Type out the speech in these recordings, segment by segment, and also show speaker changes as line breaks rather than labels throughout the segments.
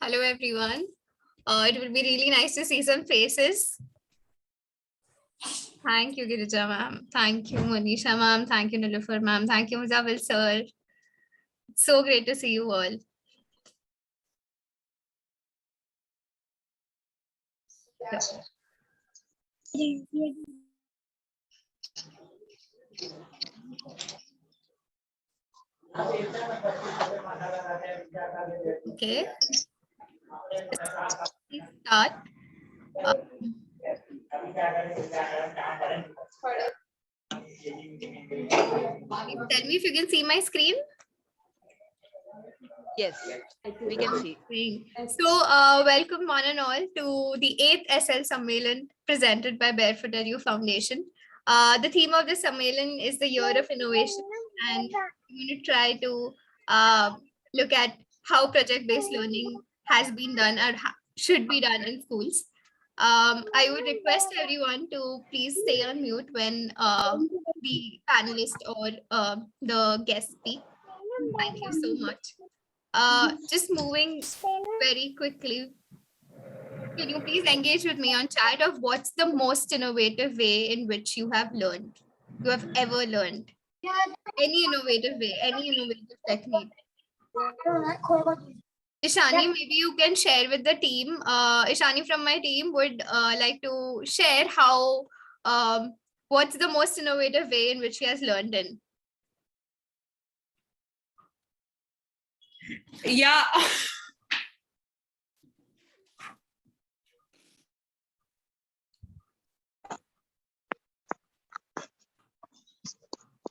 Hello, everyone. It will be really nice to see some faces. Thank you, Girija ma'am. Thank you, Monisha ma'am. Thank you, Nilufar ma'am. Thank you, Muzawil sir. It's so great to see you all. Okay. Let's start. Tell me if you can see my screen.
Yes, we can see.
So, welcome one and all to the 8th SL Sammelan presented by Barefoot Edu Foundation. The theme of this Sammelan is the year of innovation, and we're going to try to look at how project-based learning has been done or should be done in schools. I would request everyone to please stay on mute when the panelist or the guest speak. Thank you so much. Just moving very quickly, can you please engage with me on chat of what's the most innovative way in which you have ever learned? Any innovative way, any innovative technique. Ishani, maybe you can share with the team. Ishani from my team would like to share how, what's the most innovative way in which he has learned in.
Yeah.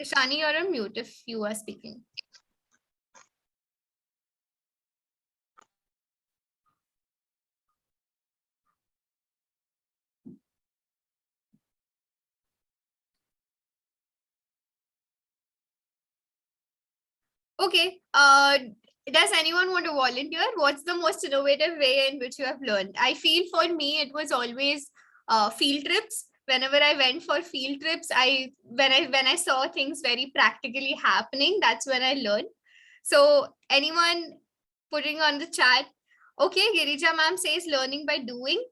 Ishani, you're on mute if you are speaking. Okay. Does anyone want to volunteer? What's the most innovative way in which you have learned? I feel for me, it was always field trips. Whenever I went for field trips, when I saw things very practically happening, that's when I learned. So anyone putting on the chat? Okay, Girija ma'am says learning by doing.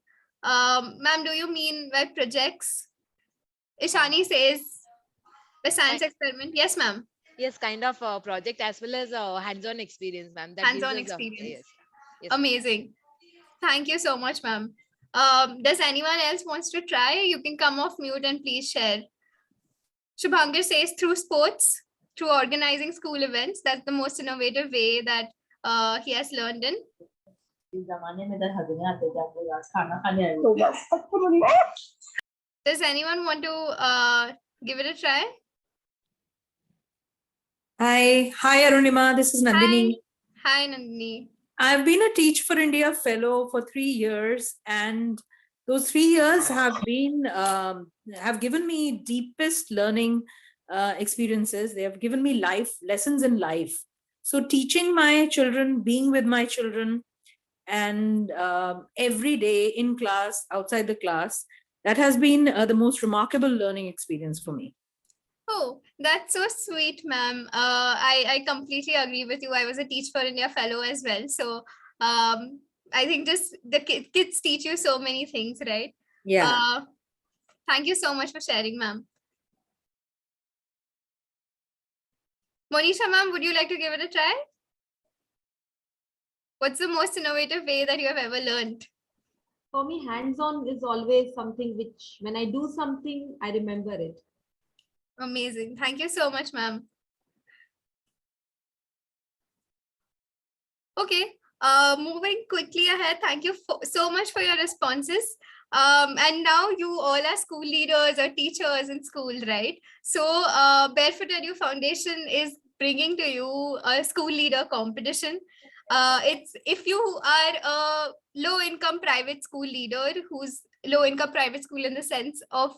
Ma'am, do you mean by projects? Ishani says the science experiment. Yes, ma'am.
Yes, kind of a project as well as a hands-on experience, ma'am.
Hands-on experience.
Yes.
Amazing. Thank you so much, ma'am. Does anyone else wants to try? You can come off mute and please share. Shubhankar says through sports, through organizing school events. That's the most innovative way that he has learned in. Does anyone want to give it a try?
Hi Arunima, this is Nandini.
Hi Nandini.
I've been a Teach for India fellow for 3 years, and those 3 years have given me deepest learning experiences. They have given me lessons in life. So teaching my children, being with my children, and every day in class, outside the class, that has been the most remarkable learning experience for me.
Oh, that's so sweet, ma'am. I completely agree with you. I was a Teach for India fellow as well. So I think just the kids teach you so many things, right?
Yeah.
Thank you so much for sharing, ma'am. Monisha, ma'am, would you like to give it a try? What's the most innovative way that you have ever learned?
For me, hands-on is always something which, when I do something, I remember it.
Amazing. Thank you so much, ma'am. Okay. Moving quickly ahead. Thank you so much for your responses. And now you all are school leaders or teachers in school, right? So Barefoot Edu Foundation is bringing to you a school leader competition. It's if you are a low-income private school leader who's low-income private school in the sense of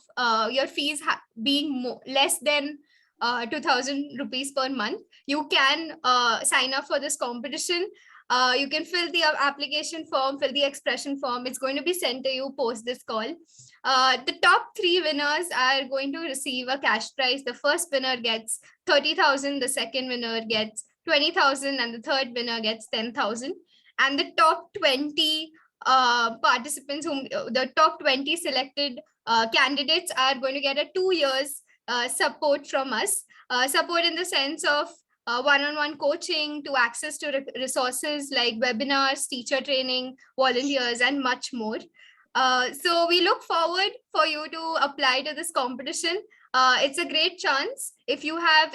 your fees being less than 2,000 rupees per month, you can sign up for this competition. You can fill the application form, fill the expression form. It's going to be sent to you post this call. The top 3 winners are going to receive a cash prize. The first winner gets 30,000, the second winner gets 20,000, and the third winner gets 10,000. and the top 20 participants, the top 20 selected candidates are going to get a 2 years support from us. Support in the sense of one-on-one coaching, to access to resources like webinars, teacher training, volunteers, and much more. So we look forward for you to apply to this competition. It's a great chance. If you have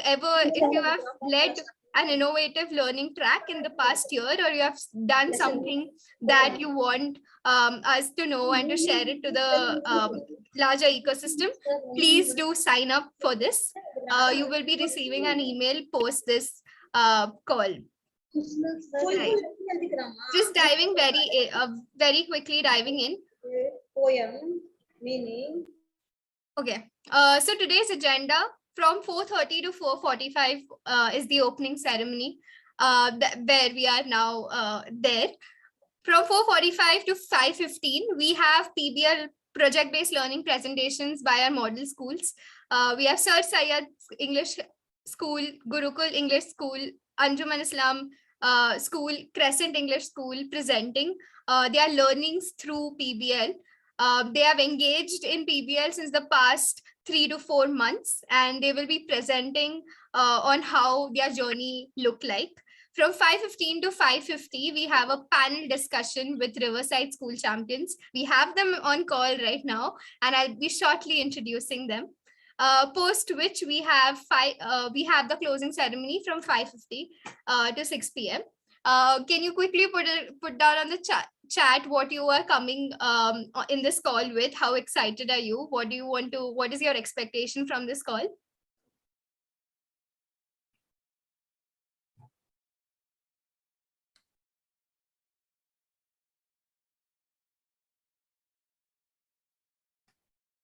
led an innovative learning track in the past year, or you have done something that you want us to know and to share it to the larger ecosystem, please do sign up for this. You will be receiving an email post this call. Right. Just diving very quickly diving in.
Poem meaning.
Okay. So today's agenda from 4:30 to 4:45 is the opening ceremony, where we are now there. From 4:45 to 5:15, we have PBL project-based learning presentations by our model schools. We have Sir Syed English School, Gurukul English School, Anjuman Islam School, Crescent English School presenting their learnings through PBL. They have engaged in PBL since the past 3 to 4 months, and they will be presenting on how their journey looked like. From 5:15 to 5:50, we have a panel discussion with Riverside School champions. We have them on call right now, and I'll be shortly introducing them. Post which we have the closing ceremony from 5:50 to 6 p.m. Can you quickly put down on the chat what you are coming in this call with? How excited are you? What is your expectation from this call?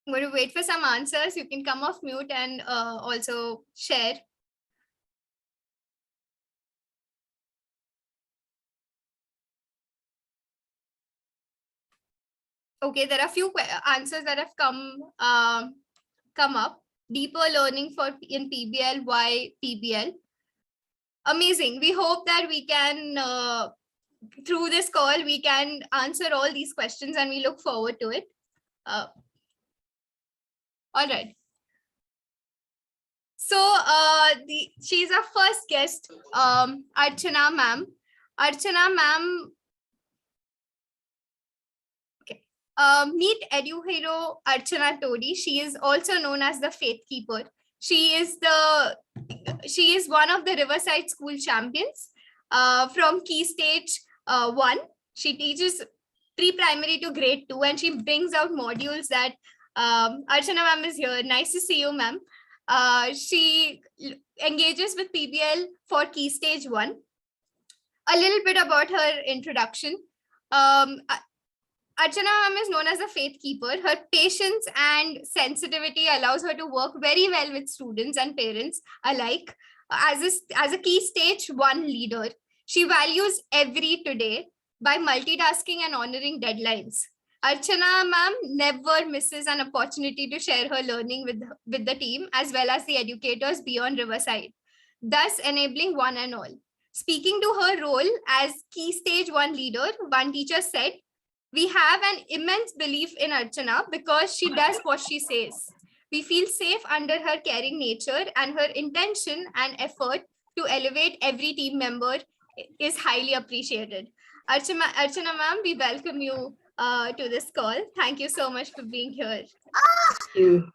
I'm going to wait for some answers. You can come off mute and also share. Okay, there are a few answers that have come up. Deeper learning in PBL. Why PBL? Amazing. We hope that we can, through this call, we can answer all these questions, and we look forward to it. All right. So she's our first guest, Archana ma'am. Archana ma'am. Okay. Meet Edu Hero Archana Todi. She is also known as the Faith Keeper. She is one of the Riverside School champions from Key Stage 1. She teaches pre-primary to grade 2, and she brings out modules that Archana ma'am is here. Nice to see you, ma'am. She engages with PBL for Key Stage 1. A little bit about her introduction. Archana ma'am is known as a faith keeper. Her patience and sensitivity allows her to work very well with students and parents alike. As a Key Stage 1 leader, she values every today by multitasking and honoring deadlines. Archana ma'am never misses an opportunity to share her learning with the team as well as the educators beyond Riverside, thus enabling one and all. Speaking to her role as Key Stage 1 leader, one teacher said, "We have an immense belief in Archana because she does what she says. We feel safe under her caring nature, and her intention and effort to elevate every team member is highly appreciated." Archana ma'am, we welcome you to this call. Thank you so much for being here.
Thank you.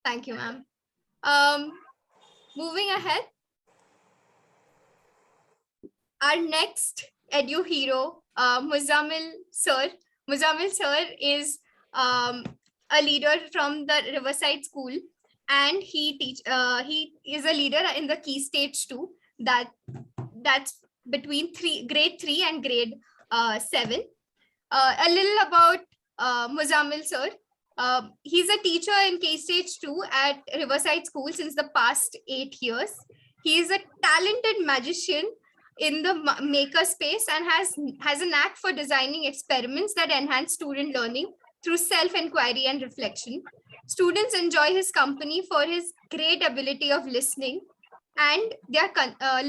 Thank you, ma'am. Moving ahead, our next edu hero, Muzammil sir. Muzammil sir is a leader from the Riverside School, and he is a leader in the Key Stage 2. That's between grade 3 and grade 7. A little about Muzammil sir. He's a teacher in Key Stage 2 at Riverside School since the past 8 years. He is a talented magician in the maker space and has a knack for designing experiments that enhance student learning through self-inquiry and reflection. Students enjoy his company for his great ability of listening and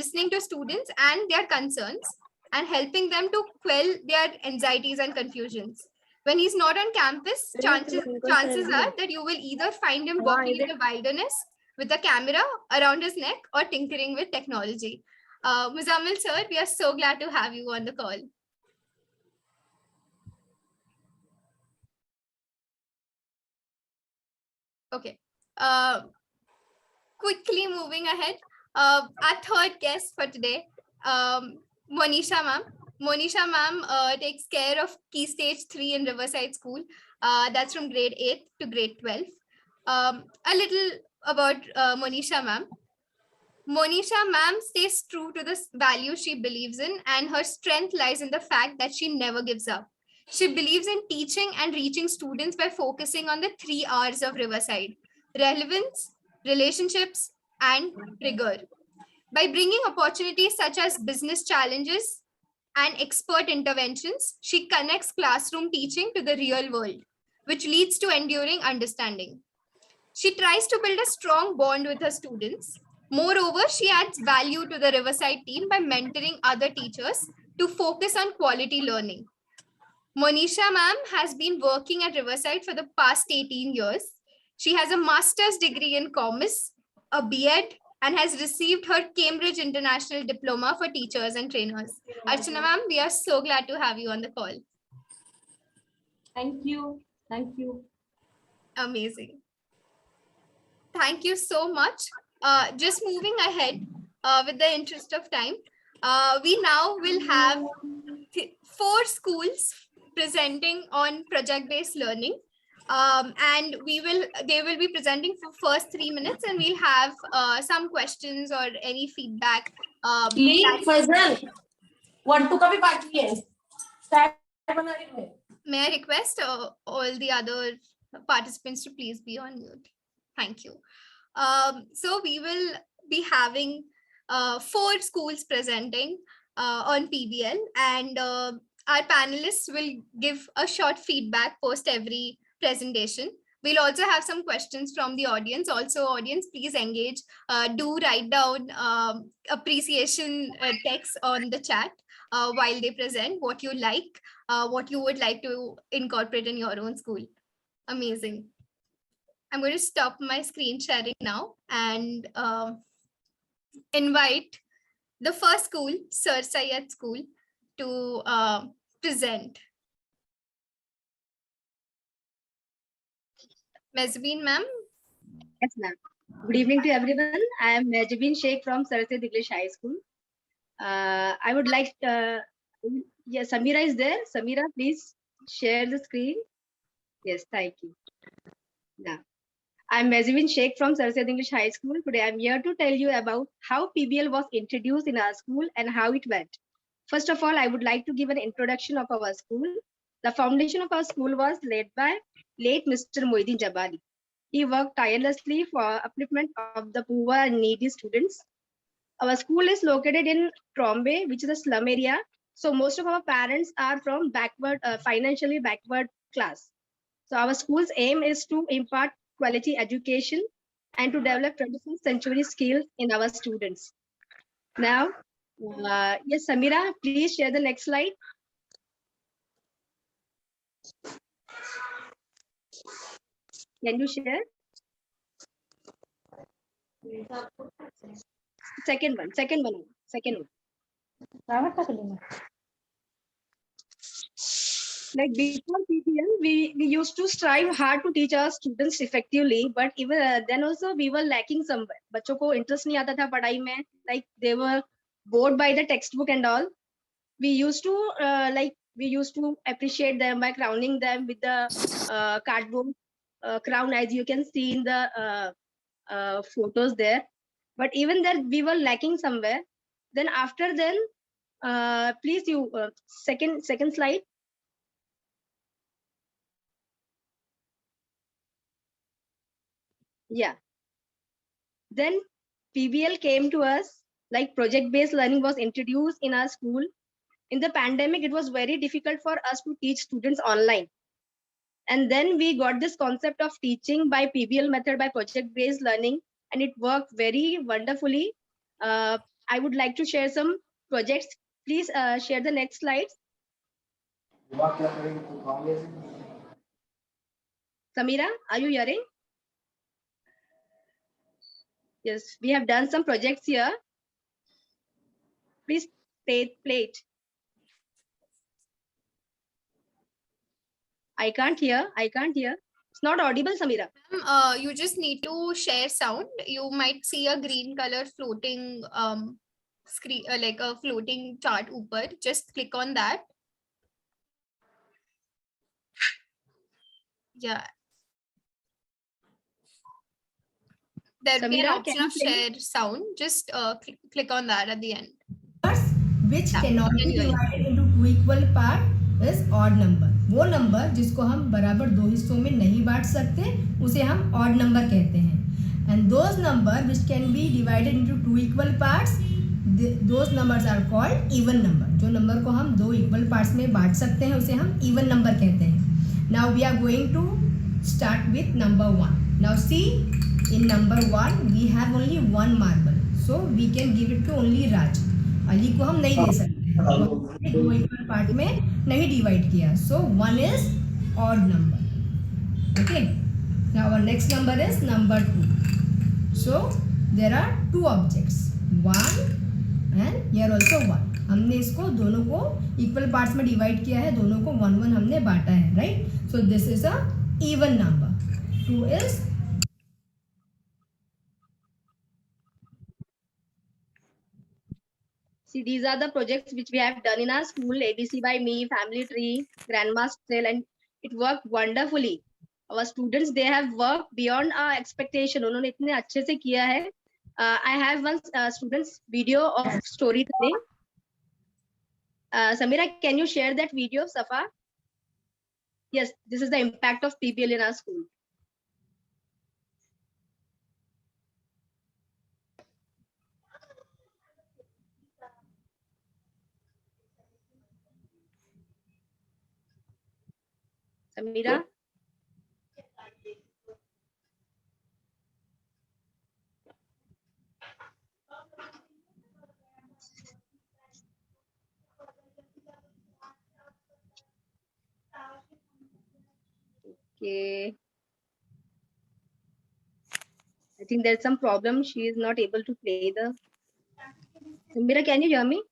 listening to students and their concerns, and helping them to quell their anxieties and confusions. When he's not on campus, chances are that you will either find him walking in the wilderness with a camera around his neck or tinkering with technology. Muzammil sir, we are so glad to have you on the call. Okay. Quickly moving ahead, our third guest for today, Monisha ma'am. Monisha ma'am takes care of Key Stage 3 in Riverside School. That's from grade 8 to grade 12. A little about Monisha ma'am. Monisha ma'am stays true to the values she believes in, and her strength lies in the fact that she never gives up. She believes in teaching and reaching students by focusing on the 3 R's of Riverside: relevance, relationships, and rigor. By bringing opportunities such as business challenges and expert interventions, she connects classroom teaching to the real world, which leads to enduring understanding. She tries to build a strong bond with her students. Moreover, she adds value to the Riverside team by mentoring other teachers to focus on quality learning. Monisha ma'am has been working at Riverside for the past 18 years. She has a master's degree in commerce, a B.Ed, and has received her Cambridge International Diploma for teachers and trainers. Archana ma'am, we are so glad to have you on the call.
Thank you. Thank you.
Amazing. Thank you so much. Just moving ahead with the interest of time, we now will have 4 schools presenting on project-based learning. And they will be presenting for first 3 minutes, and we'll have some questions or any feedback. May I request all the other participants to please be on mute? Thank you. So we will be having 4 schools presenting on PBL, and our panelists will give a short feedback post every presentation. We'll also have some questions from the audience. Also, audience, please engage. Do write down appreciation text on the chat while they present, what you like, what you would like to incorporate in your own school. Amazing. I'm going to stop my screen sharing now and invite the first school, Sir Syed School, to present. Mezbeen ma'am.
Yes, ma'am. Good evening to everyone. I am Mejbeen Sheikh from Syllabus English High School. I would like, yes, Samira is there. Samira, please share the screen. Yes, thank you. Now, I'm Mejbeen Sheikh from Syllabus English High School. Today, I'm here to tell you about how PBL was introduced in our school and how it went. First of all, I would like to give an introduction of our school. The foundation of our school was led by late Mr. Moidin Jabali. He worked tirelessly for upliftment of the poor and needy students. Our school is located in Trombe, which is a slum area. So most of our parents are from financially backward class. So our school's aim is to impart quality education and to develop 21st century skills in our students. Now, yes, Samira, please share the next slide. Can you share? Second one. Like before PPL, we used to strive hard to teach our students effectively, but even then also we were lacking some. बच्चों को interest नहीं आता था पढ़ाई में. Like they were bored by the textbook and all. We used to appreciate them by crowning them with the cardboard crown, as you can see in the photos there. But even that we were lacking somewhere. Then after then, please you second slide. Yeah. Then PBL came to us, like project-based learning was introduced in our school. In the pandemic, it was very difficult for us to teach students online. And then we got this concept of teaching by PBL method, by project-based learning, and it worked very wonderfully. I would like to share some projects Please share the next slides. Samira, are you hearing? Yes, we have done some projects here. Please play it. I can't hear. It's not audible, Samira.
You just need to share sound. You might see a green color floating screen, like a floating chart upar. Just click on that. Yeah. There'll be an
Samira,
option
can
of
you play?
share sound. Just click on that at the end.
which
Yeah,
cannot be
can hear you.
divided into two equal part is odd number. वो number जिसको हम बराबर दो हिस्सों में नहीं बांट सकते उसे हम odd number कहते हैं. And those number which can be divided into two equal parts, those numbers are called even number. जो नंबर को हम दो equal parts में बांट सकते हैं उसे हम even number कहते हैं. Now we are going to start with number 1. Now see, in number 1 we have only one marble, so we can give it to only Raj. Ali को हम नहीं दे सकते, दो इक्वल पार्ट में नहीं डिवाइड किया, so 1 is odd number. Okay, now our next number is number 2. So there are two objects, 1 and here also 1. हमने इसको दोनों को इक्वल पार्ट्स में डिवाइड किया है, दोनों को 1 1 हमने बांटा है, right? So this is a even number. 2 is
See, these are the projects which we have done in our school, ABC by me, family tree, grandma's tale, and it worked wonderfully. Our students, they have worked beyond our expectation. उन्होंने इतने अच्छे से किया है. I have one student's video of storytelling. Samira, can you share that video, Safa? Yes, this is the impact of PBL in our school. Samira? Okay. I think there's some problem. She is not able to play the. Samira, can you hear me?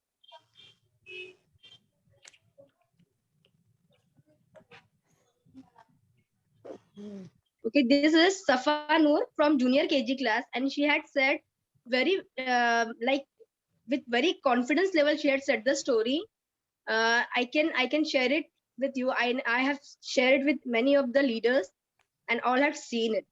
Okay, this is Safa Noor from junior KG class, and she had said very like with very confidence level. She had said the story. I can share it with you. I have shared it with many of the leaders, and all have seen it.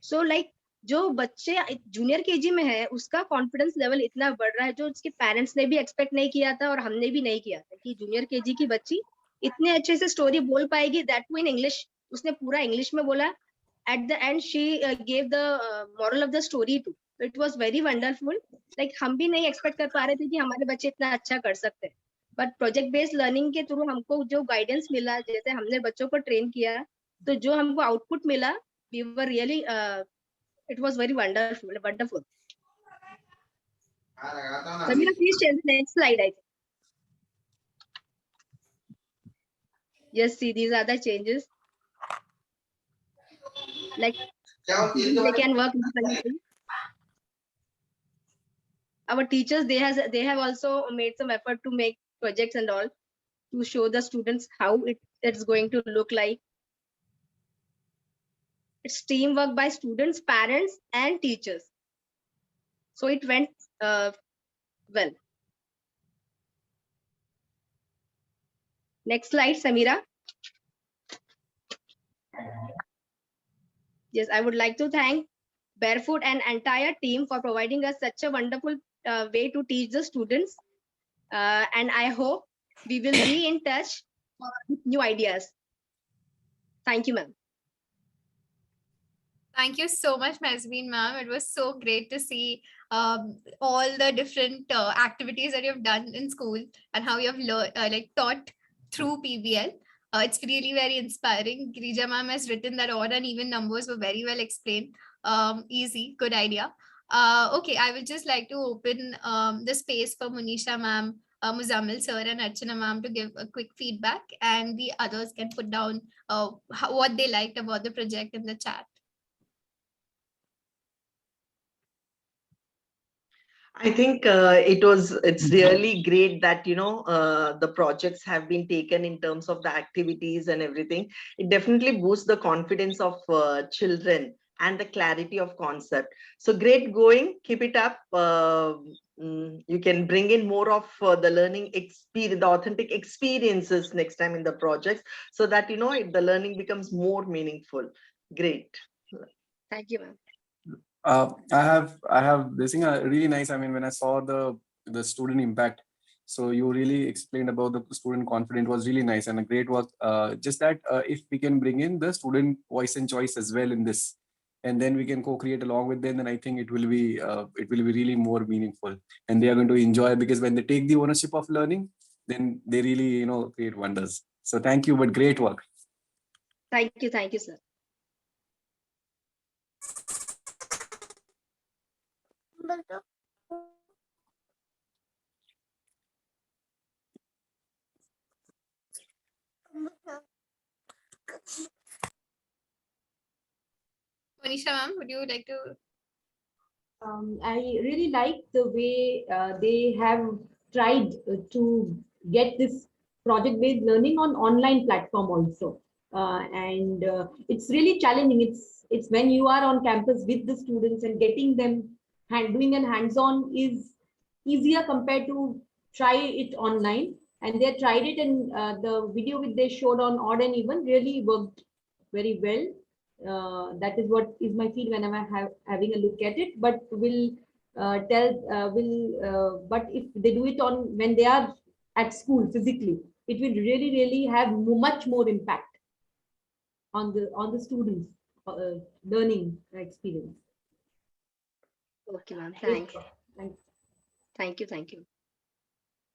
So like जो बच्चे junior KG में है उसका confidence level इतना बढ़ रहा है जो उसके पेरेंट्स ने भी एक्सपेक्ट नहीं किया था और हमने भी नहीं किया था कि जूनियर केजी की बच्ची इतने अच्छे से स्टोरी बोल पाएगी, दैट टू इन इंग्लिश. उसने पूरा इंग्लिश में बोला. At the end she gave the moral of the story too. It was very wonderful. Like हम भी नहीं एक्सपेक्ट कर पा रहे थे कि हमारे बच्चे इतना अच्छा कर सकते हैं, बट प्रोजेक्ट बेस्ड लर्निंग के थ्रू हमको जो गाइडेंस मिला, जैसे हमने बच्चों को ट्रेन किया, तो जो हमको आउटपुट मिला, we were really it was very wonderful. Samira, please share the next slide. I think. Yes, see, these are the changes. Like they can work independently. Our teachers, they have also made some effort to make projects and all to show the students how it's going to look like. It's teamwork by students, parents, and teachers. So it went well. Next slide, Samira. Yes, I would like to thank Barefoot and entire team for providing us such a wonderful way to teach the students. And I hope we will be in touch with new ideas. Thank you, ma'am.
Thank you so much, Mazbeen ma'am. It was so great to see all the different activities that you've done in school and how you've taught through PBL. It's really very inspiring. Girija ma'am has written that odd and even numbers were very well explained. Easy, good idea. Okay, I would just like to open the space for Monisha ma'am Muzammil sir and Archana ma'am to give a quick feedback, and the others can put down what they liked about the project in the chat.
I think it's really great that, the projects have been taken in terms of the activities and everything. It definitely boosts the confidence of children and the clarity of concept. So great going, keep it up. You can bring in more of the learning experience, the authentic experiences next time in the projects, so that, the learning becomes more meaningful. Great.
Thank you, ma'am.
I have this thing really nice. I mean, when I saw the student impact, so you really explained about the student confidence, was really nice and a great work. Just that if we can bring in the student voice and choice as well in this, and then we can co-create along with them, then I think it will be really more meaningful, and they are going to enjoy, because when they take the ownership of learning, then they really create wonders. So thank you, but great work.
Thank you, sir.
Monisha ma'am, would you like to?
I really like the way they have tried to get this project-based learning on online platform also. And it's really challenging. It's when you are on campus with the students and getting them doing an hands-on is easier compared to try it online. And they tried it, and the video which they showed on odd and even really worked very well. That is what is my feel when I'm having a look at it. But but if they do it on when they are at school physically, it will really have much more impact on the students' learning experience.
Okay, ma'am. Thanks.
Thanks.
Thank you.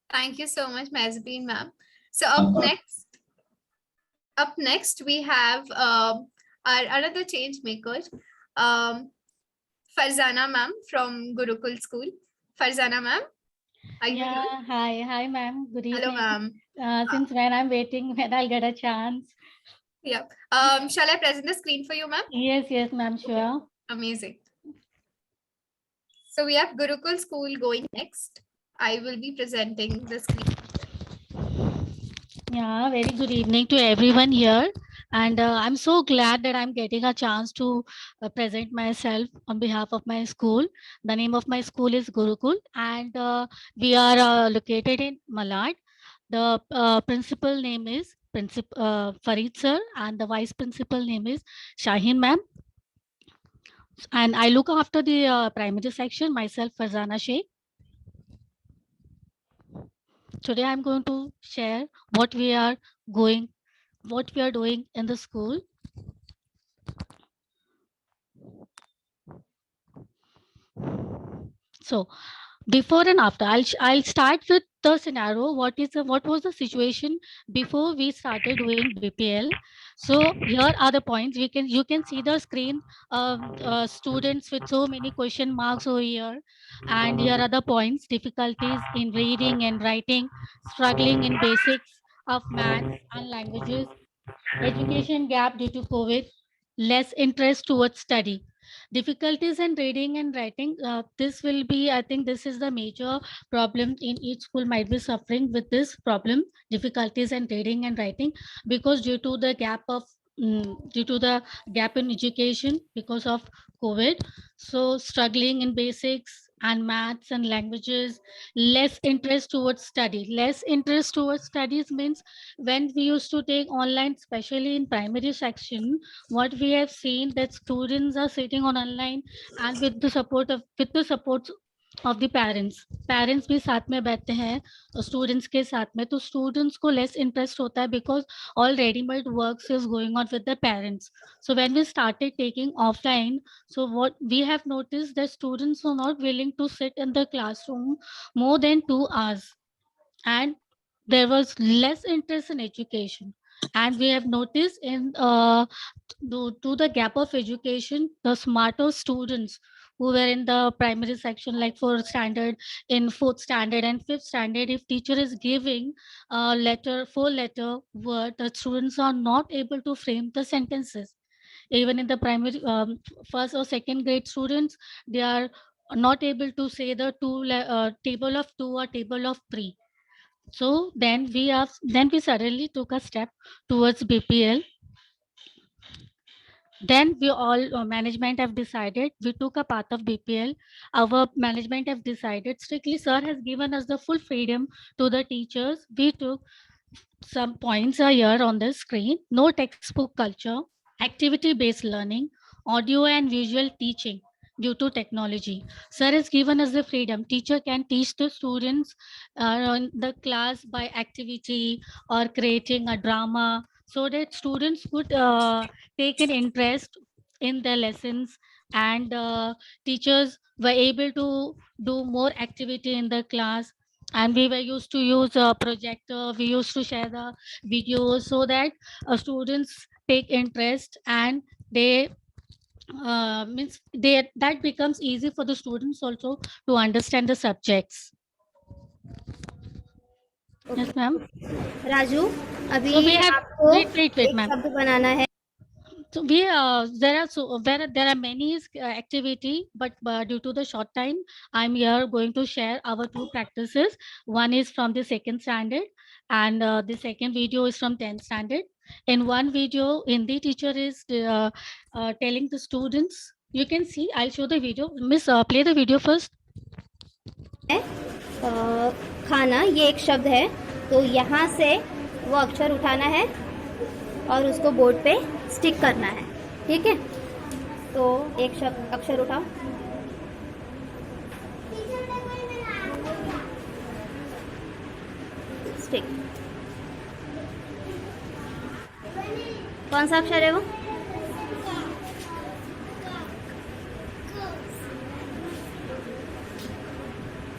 Thank you so much, Mazbeen ma'am. So up next we have our another change maker, Farzana ma'am from Gurukul School. Farzana ma'am, are you
Yeah,
here?
hi ma'am. Good evening.
Hello ma'am.
Since when I'm waiting, when I'll get a chance.
Yeah. Shall I present the screen for you, ma'am?
Yes, ma'am, sure.
Amazing. So we have Gurukul School going next. I will be presenting the screen.
Yeah, very good evening to everyone here. And I'm so glad that I'm getting a chance to present myself on behalf of my school. The name of my school is Gurukul, and we are located in Malad. The principal name is Farid sir, and the vice principal name is Shaheen ma'am. And I look after the primary section myself, Farzana Sheikh. Today I'm going to share what we are doing in the school. So before and after, I'll start with the scenario. What was the situation before we started doing BPL? So here are the points. You can see the screen of students with so many question marks over here, and here are the points: difficulties in reading and writing, struggling in basics of maths and languages, education gap due to COVID, less interest towards study, difficulties in reading and writing. This will be, I think this is the major problem in each school might be suffering with this problem, difficulties in reading and writing, because due to the gap in education because of COVID. So struggling in basics and maths and languages, less interest towards studies means when we used to take online, especially in primary section, what we have seen that students are sitting on online and with the support of the parents भी साथ में बैठते हैं students के साथ में, तो students को less interest होता है because all ready-made works is going on with the parents. So when we started taking offline, so what we have noticed that students are not willing to sit in the classroom more than 2 hours, and there was less interest in education. And we have noticed in to the gap of education, the smarter students who were in the primary section, like fourth standard, in fourth standard and fifth standard, if teacher is giving a letter, 4-letter word, the students are not able to frame the sentences. Even in the primary first or second grade students, they are not able to say the table of 2 or table of 3. So then we suddenly took a step towards BPL. Then we all management have decided, we took a path of BPL. Our management have decided strictly, sir has given us the full freedom to the teachers. We took some points are here on the screen. No textbook culture, activity based learning, audio and visual teaching due to technology. Sir has given us the freedom. Teacher can teach the students on the class by activity or creating a drama, so that students could take an interest in their lessons, and teachers were able to do more activity in the class. And we were used to use a projector. We used to share the videos so that students take interest, and they means they that becomes easy for the students also to understand the subjects. Yes, ma'am.
Raju, अभी
So we have
आपको
wait,
एक
ma'am.
शब्द बनाना है.
So we there are many activity, but due to the short time, I'm here going to share our 2 practices. One is from the second standard, and the second video is from 10th standard. In one video, Hindi teacher is telling the students. You can see. I'll show the video. Miss, play the video first.
खाना, ये एक शब्द है, तो यहाँ से वो अक्षर उठाना है और उसको बोर्ड पे स्टिक करना है. ठीक है, तो एक शब्द अक्षर उठाओ. स्टिक. कौन सा अक्षर है वो?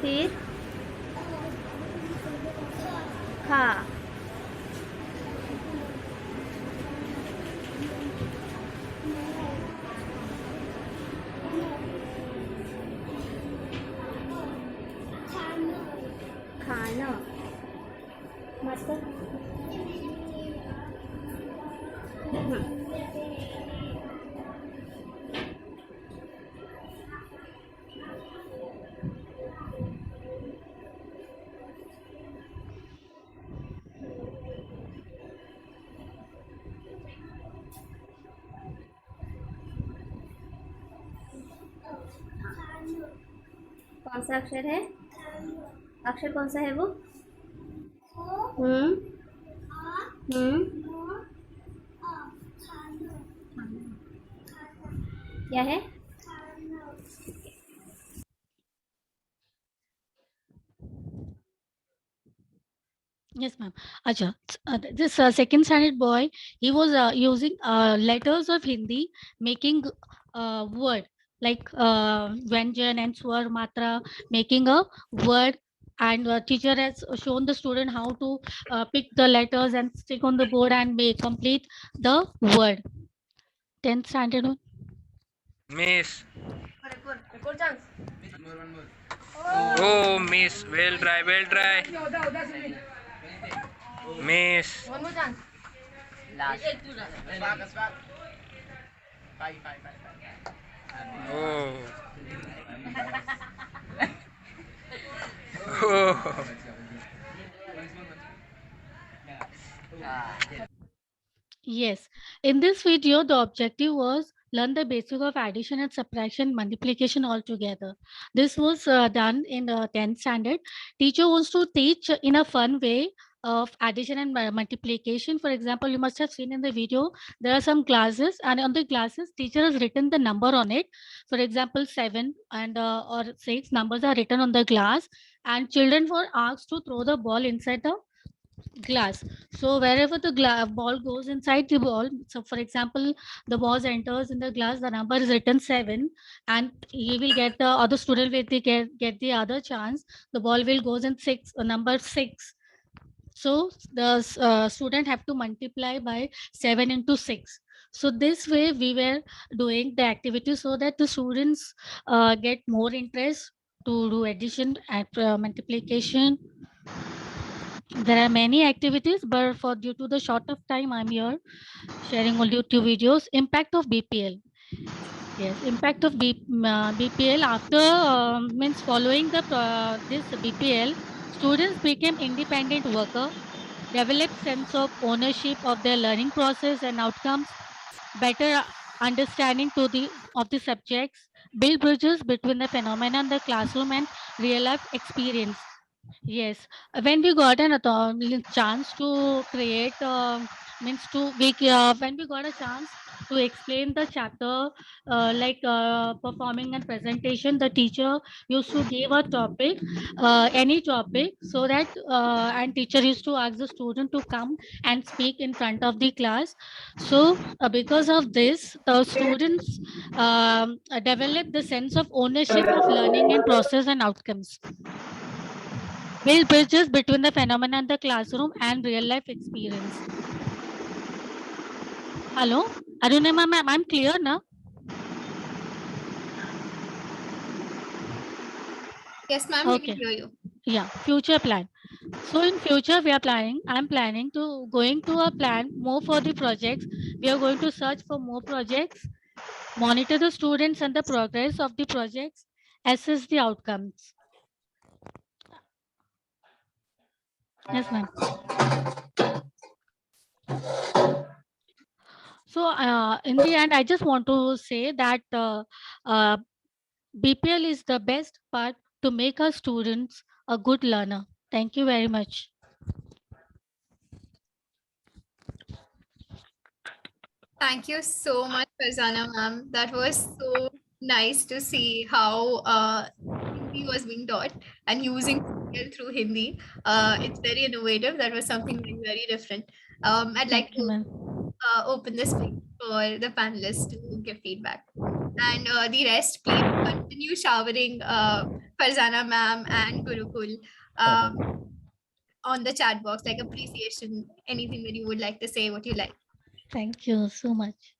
फिर खा. खाना. मास्टर. कौन सा अक्षर है? अक्षर कौन सा है वो? क्या है?
Yes, ma'am. Acha, this second standard boy, he was using letters of Hindi, making word like Vyanjan and Swar Matra, making a word. And teacher has shown the student how to pick the letters and stick on the board and make complete the word. 10th standard one.
Miss. Oh, miss. Well try, well try. Miss.
One more chance.
Last. Oh. Oh.
Yes, in this video, the objective was learn the basic of addition and subtraction, multiplication altogether. This was done in 10th standard. Teacher wants to teach in a fun way of addition and multiplication. For example, you must have seen in the video, there are some glasses, and on the glasses, teacher has written the number on it. For example, 7 and or 6 numbers are written on the glass, and children were asked to throw the ball inside the glass. So wherever the ball goes inside the ball, so for example, the ball enters in the glass, the number is written 7, and he will get the other student will get the other chance. The ball will goes in 6, number 6. So the student have to multiply by 7 into 6. So this way we were doing the activity so that the students get more interest to do addition and multiplication. There are many activities, but for due to the short of time, I'm here sharing only 2 videos. Impact of BPL. Yes, impact of BPL after means following the this BPL, students became independent worker, developed sense of ownership of their learning process and outcomes, better understanding to the of the subjects, build bridges between the phenomena in the classroom and real life experience. Yes, when we got an chance to create, means to we when we got a chance to explain the chapter, like performing and presentation, the teacher used to give a topic, any topic, so that and teacher used to ask the student to come and speak in front of the class. So because of this, the students develop the sense of ownership of learning and process and outcomes, build bridges between the phenomena in the classroom and real life experience. Hello, Arunima ma'am, I'm clear now?
Yes, ma'am, we
Okay.
can hear you.
Yeah, future plan. So in future we are planning, I'm planning to going to a plan more for the projects. We are going to search for more projects, monitor the students and the progress of the projects, assess the outcomes. Yes, ma'am. So in the end, I just want to say that BPL is the best part to make our students a good learner. Thank you very much.
Thank you so much, Farzana ma'am. That was so nice to see how Hindi was being taught and using BPL through Hindi. It's very innovative. That was something very different. I'd like
Thank you,
to
ma'am.
open the space for the panelists to give feedback. And the rest, please continue showering Farzana ma'am and Gurukul on the chat box, like appreciation, anything that you would like to say, what you like.
Thank you so much.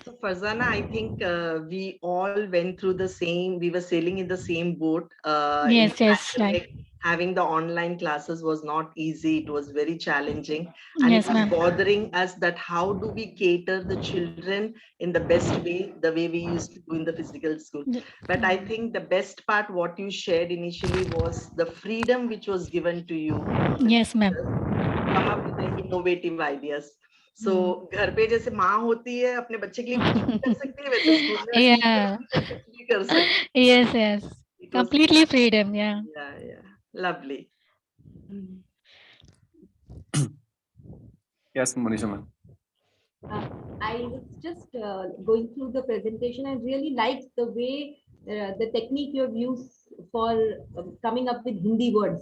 So Farzana, I think we all went through the same, we were sailing in the same boat. In the
Yes,
pandemic,
right.
having the online classes was not easy. It was very challenging. And
Yes,
it was
ma'am.
bothering us that how do we cater the children in the best way, the way we used to do in the physical school. But I think the best part, what you shared initially, was the freedom which was given to you from the
Yes, ma'am.
teachers to come up with the innovative ideas. So घर पे जैसे माँ होती है अपने बच्चे के लिए कुछ भी कर सकती है, वैसे स्कूल में
Yeah.
टीचर कुछ भी कर सकते
Yes,
हैं. It was
completely freedom. Yeah.
Lovely.
Yes, Monisha ma'am.
I was just going through the presentation and really liked the way the technique you have used for coming up with Hindi words.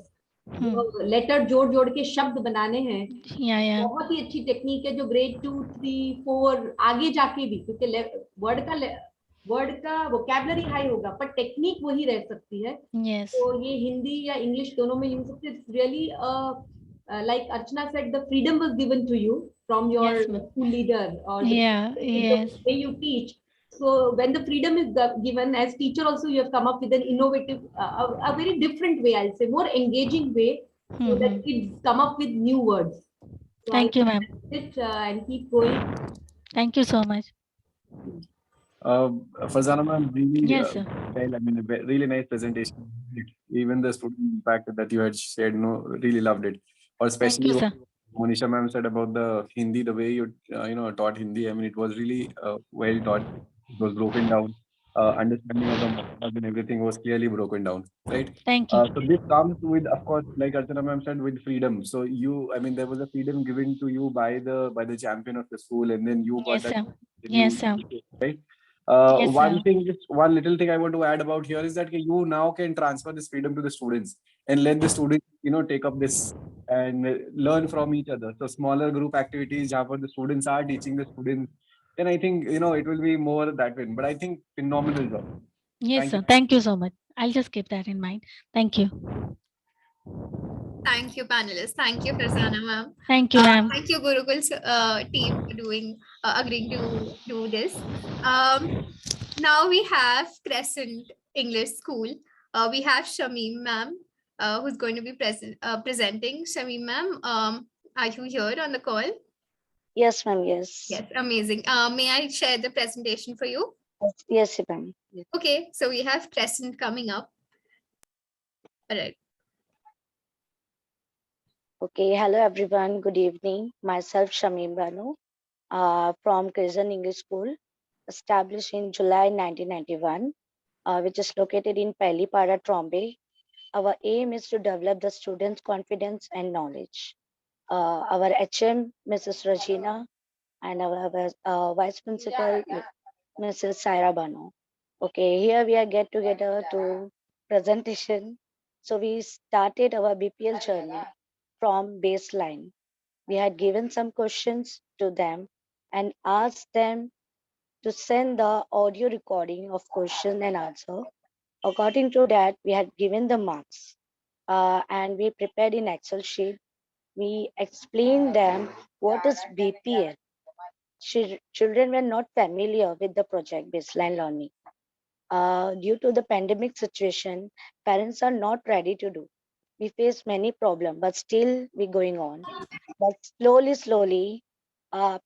Letter जोड़ जोड़ के शब्द बनाने हैं. बहुत ही अच्छी technique है जो ग्रेड 2, 3, 4 आगे जाके भी, क्योंकि वर्ड का वोकैबुलरी हाई होगा पर टेक्निक वही रह सकती है. तो ये हिंदी या इंग्लिश दोनों में यूज सकते हैं. It's really like Archana said, the freedom was given to you from your school leader or the way you teach. So when the freedom is given, as teacher also you have come up with an innovative, a very different way, I'll say, more engaging way, so that kids come up with new words. So
Thank you, ma'am.
And keep going.
Thank you so much.
Farzana ma'am, really,
Yes, sir.
well, I mean, a really nice presentation. Even the student impact that you had shared, really loved it. Or especially
Thank you,
what Monisha ma'am said about the Hindi, the way you, taught Hindi. I mean, it was really well taught. It was broken down. Understanding of the mathematics and everything was clearly broken down, right?
Thank you.
So this comes with, of course, like Archana ma'am said, with freedom. So there was a freedom given to you by the champion of the school, and then you got
Yes,
that.
sir.
You-
Yes, sir.
Right.
Yes,
One
sir.
thing, just one little thing I want to add about here is that you now can transfer this freedom to the students and let the students, take up this and learn from each other. So smaller group activities, where the students are teaching the students, then I think, it will be more that way. But I think phenomenal job.
Yes,
Thank
sir.
you.
Thank you so much. I'll just keep that in mind. Thank you.
Thank you, panelists. Thank you, Prasanna ma'am.
Thank you, ma'am.
Thank you, Gurukul's team for agreeing to do this. Now we have Crescent English School. We have Shamim ma'am, who's going to be presenting. Shamim ma'am, are you here on the call?
Yes, ma'am. Yes.
Yes, amazing. May I share the presentation for you?
Yes, ma'am. Yes.
Okay, so we have Crescent coming up. All right.
Okay. Hello, everyone. Good evening. Myself, Shamim Banu, from Crescent English School, established in July 1991, which is located in Pelipara, Trombay. Our aim is to develop the students' confidence and knowledge. Our HM, Mrs. Regina, and our Vice Principal, Mrs. Saira Banu. Okay, here we are get together to presentation. So we started our BPL journey from baseline. We had given some questions to them and asked them to send the audio recording of question and answer. According to that, we had given the marks and we prepared in Excel sheet. We explained them what is BPL. Children were not familiar with the project baseline learning. Due to the pandemic situation, parents are not ready to do. We face many problems, but still we going on. But slowly,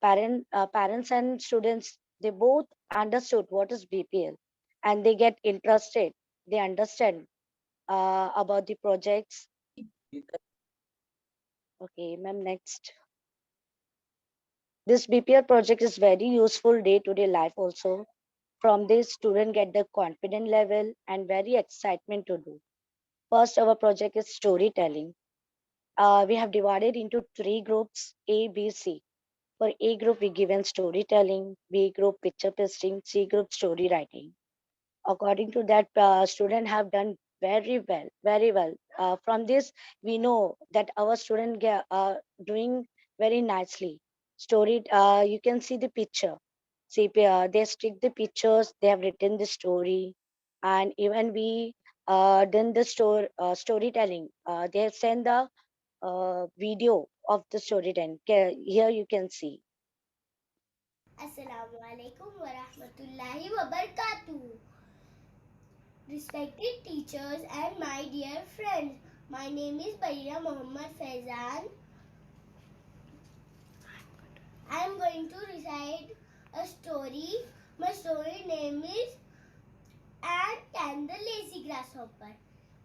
parents and students, they both understood what is BPL, and they get interested. They understand about the projects. Okay, ma'am, next. This BPL project is very useful day-to-day life also. From this, student get the confident level and very excitement to do. First, our project is storytelling. We have divided into 3 groups, A, B, C. For A group, we given storytelling, B group picture pasting, C group story writing. According to that, student have done very well, very well. From this, we know that our student doing very nicely. Story, you can see the picture. See, they stick the pictures, they have written the story, and even we done the storytelling. They have sent the video of the storytelling. Here you can see.
Assalamualaikum warahmatullahi wabarakatuh. Respected teachers and my dear friends, my name is Barira Muhammad Faizan. I am going to recite a story. My story name is Ant and the Lazy Grasshopper.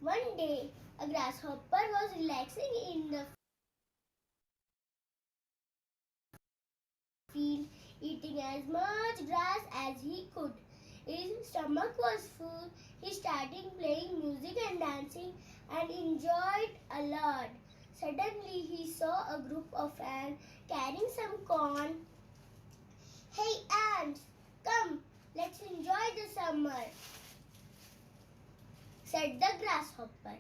One day, a grasshopper was relaxing in the field, eating as much grass as he could. His stomach was full. He started playing music and dancing and enjoyed a lot. Suddenly, he saw a group of ants carrying some corn. Hey ants, come, let's enjoy the summer, said the grasshopper.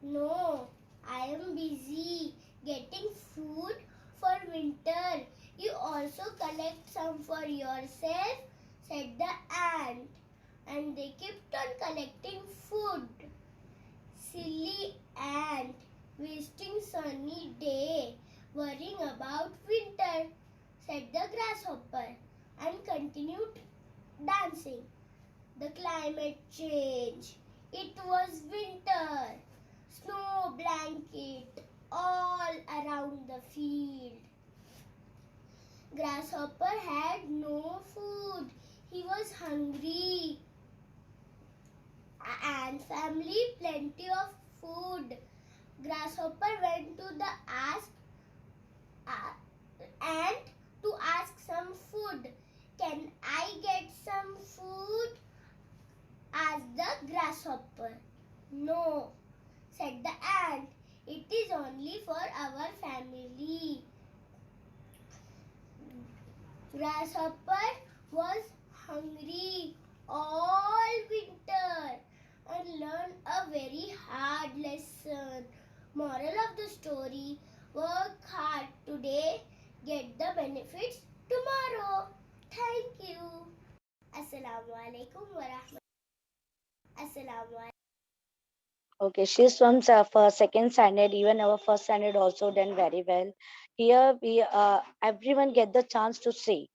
No, I am busy getting food for winter. You also collect some for yourself, said the ant. And they kept on collecting food. Silly ant, wasting sunny day, worrying about winter, said the grasshopper, and continued dancing. The climate changed. It was winter. Snow blanket all around the field. Grasshopper had no food. He was hungry. Ant family plenty of food. Grasshopper went to the ant to ask some food. Can I get some food? Asked the grasshopper. No, said the ant. It is only for our family. Grasshopper was hungry all winter and learned a very hard lesson. Moral of the story: work hard today, get the benefits tomorrow. Thank you. Assalamu alaikum wa rahmatullahi. Assalamu alaikum.
Okay, she's from for second standard. Even our first standard also done very well. Here we everyone get the chance to see.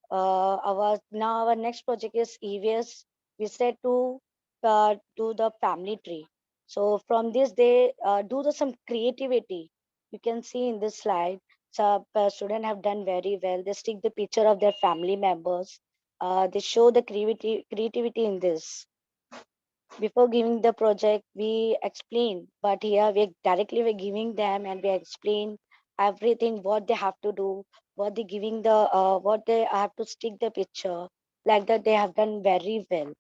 Our next project is EVS. We said to do the family tree. So from this they do some creativity. You can see in this slide. So students have done very well. They stick the picture of their family members. They show the creativity in this. Before giving the project we explain, but here we directly we're giving them and we explain everything what they have to do, what they giving the what they have to stick the picture. Like that they have done very well.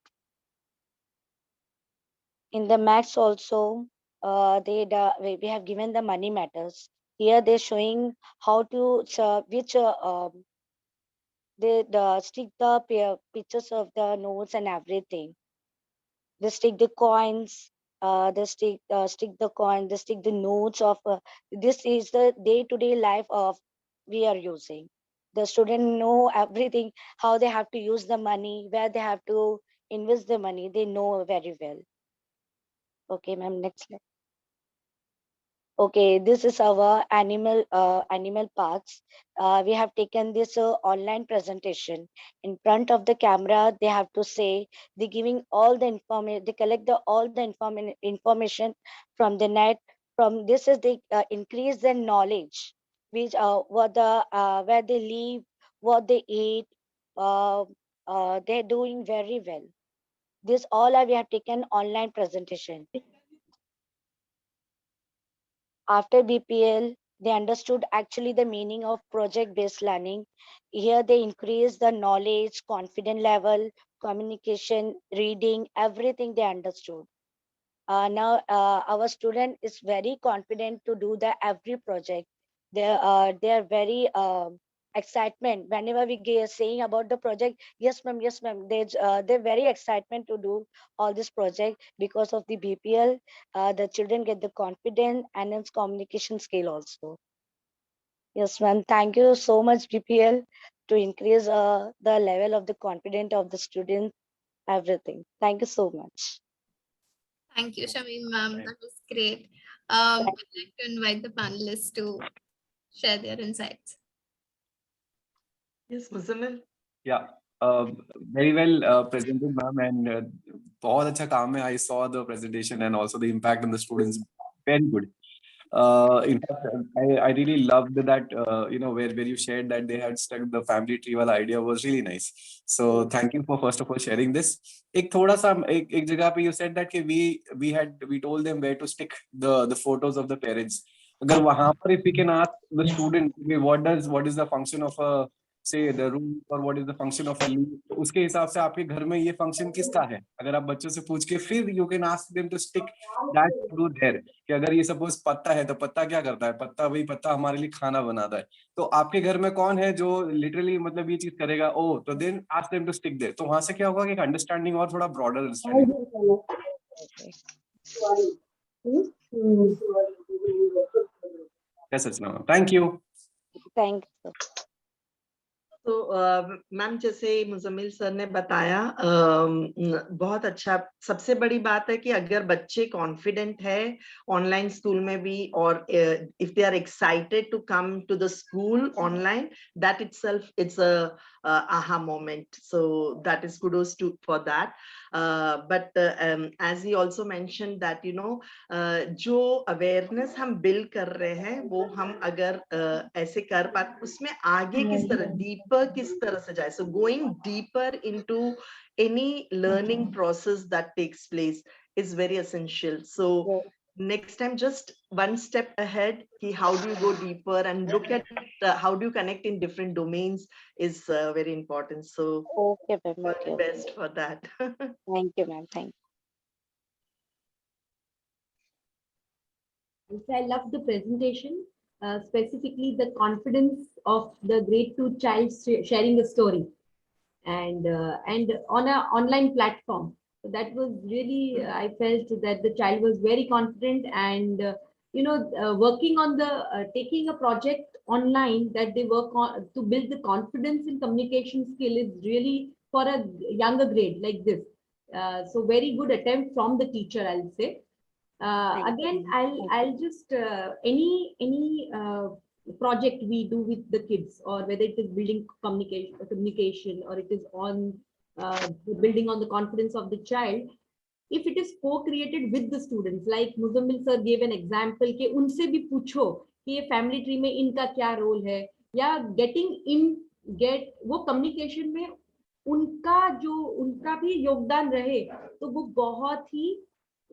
In the max also we have given the money matters. Here they're showing how to which they stick the pictures of the notes and everything. They stick the coins, they stick the coin, they stick the notes of this is the day-to-day life of we are using. The student know everything, how they have to use the money, where they have to invest the money, they know very well. Okay, ma'am, next slide. Okay, this is our animal parts. We have taken this online presentation in front of the camera. They have to say they giving all the information. They collect all the information from the net. From this is they increase their knowledge, which what the where they live, what they eat. They're doing very well. This all we have taken online presentation. After BPL, they understood actually the meaning of project-based learning. Here they increased the knowledge, confidence level, communication, reading, everything they understood. Now our student is very confident to do the every project. They are very excitement whenever we get saying about the project. Yes, ma'am. Yes, ma'am. They're very excitement to do all this project because of the BPL. The children get the confidence and its communication skill also. Yes, ma'am. Thank you so much, BPL, to increase the level of the confidence of the students. Everything. Thank you so much.
Thank you, Shamim ma'am. That was great. I'd like to invite the panelists to share their insights.
Yes, Muzammil.
Yeah, very well presented, ma'am, and बहुत अच्छा काम है. I saw the presentation and also the impact on the students. Very good. In fact, I really loved that where you shared that they had stuck the family tree wala idea was really nice. So thank you for first of all sharing this. एक थोड़ा सा एक जगह पे you said that कि we told them where to stick the photos of the parents. अगर वहाँ पर if we can ask the student what is the function of a say the room or what is the function of a leaf, तो उसके हिसाब से आपके घर में ये function किसका है, अगर आप बच्चों से पूछ के फिर you can ask them to stick that to there कि अगर ये सपोज पत्ता है तो पत्ता क्या करता है, वही पत्ता हमारे लिए खाना बनाता है, तो आपके घर में कौन है जो लिटरली मतलब ये चीज करेगा, ओ तो then ask them to stick there. तो वहां से क्या होगा कि एक अंडरस्टैंडिंग और थोड़ा ब्रॉडर अंडरस्टैंडिंग. यस सच ना. Thank you.
Thank you.
तो मैम जैसे मुजम्मिल सर ने बताया बहुत अच्छा. सबसे बड़ी बात है कि अगर बच्चे कॉन्फिडेंट है ऑनलाइन स्कूल में भी और if they are excited to come to the school online, that itself it's a aha moment. So that is kudos for that. But as he also mentioned that जो awareness हम build कर रहे हैं वो हम अगर ऐसे कर पाते उसमें आगे किस तरह deeper किस तरह से जाए. So going deeper into any learning process that takes place is very essential. So next time just one step ahead, how do you go deeper and look at how do you connect in different domains is very important. So
okay,
all the best for that.
Thank you, ma'am. Thank
you. I love the presentation, specifically the confidence of the grade 2 child sharing a story and on an online platform. So that was really, I felt that the child was very confident and, working on the, taking a project online that they work on to build the confidence in communication skill is really for a younger grade like this. So very good attempt from the teacher, I'll say. Again, I'll just any project we do with the kids, or whether it is building communication, or it is on building on the confidence of the child. If it is co-created with the students, like Muzammil sir gave an example कि उनसे भी पूछो कि ये family tree में इनका क्या role है, या वो communication में उनका भी योगदान रहे, तो वो बहुत ही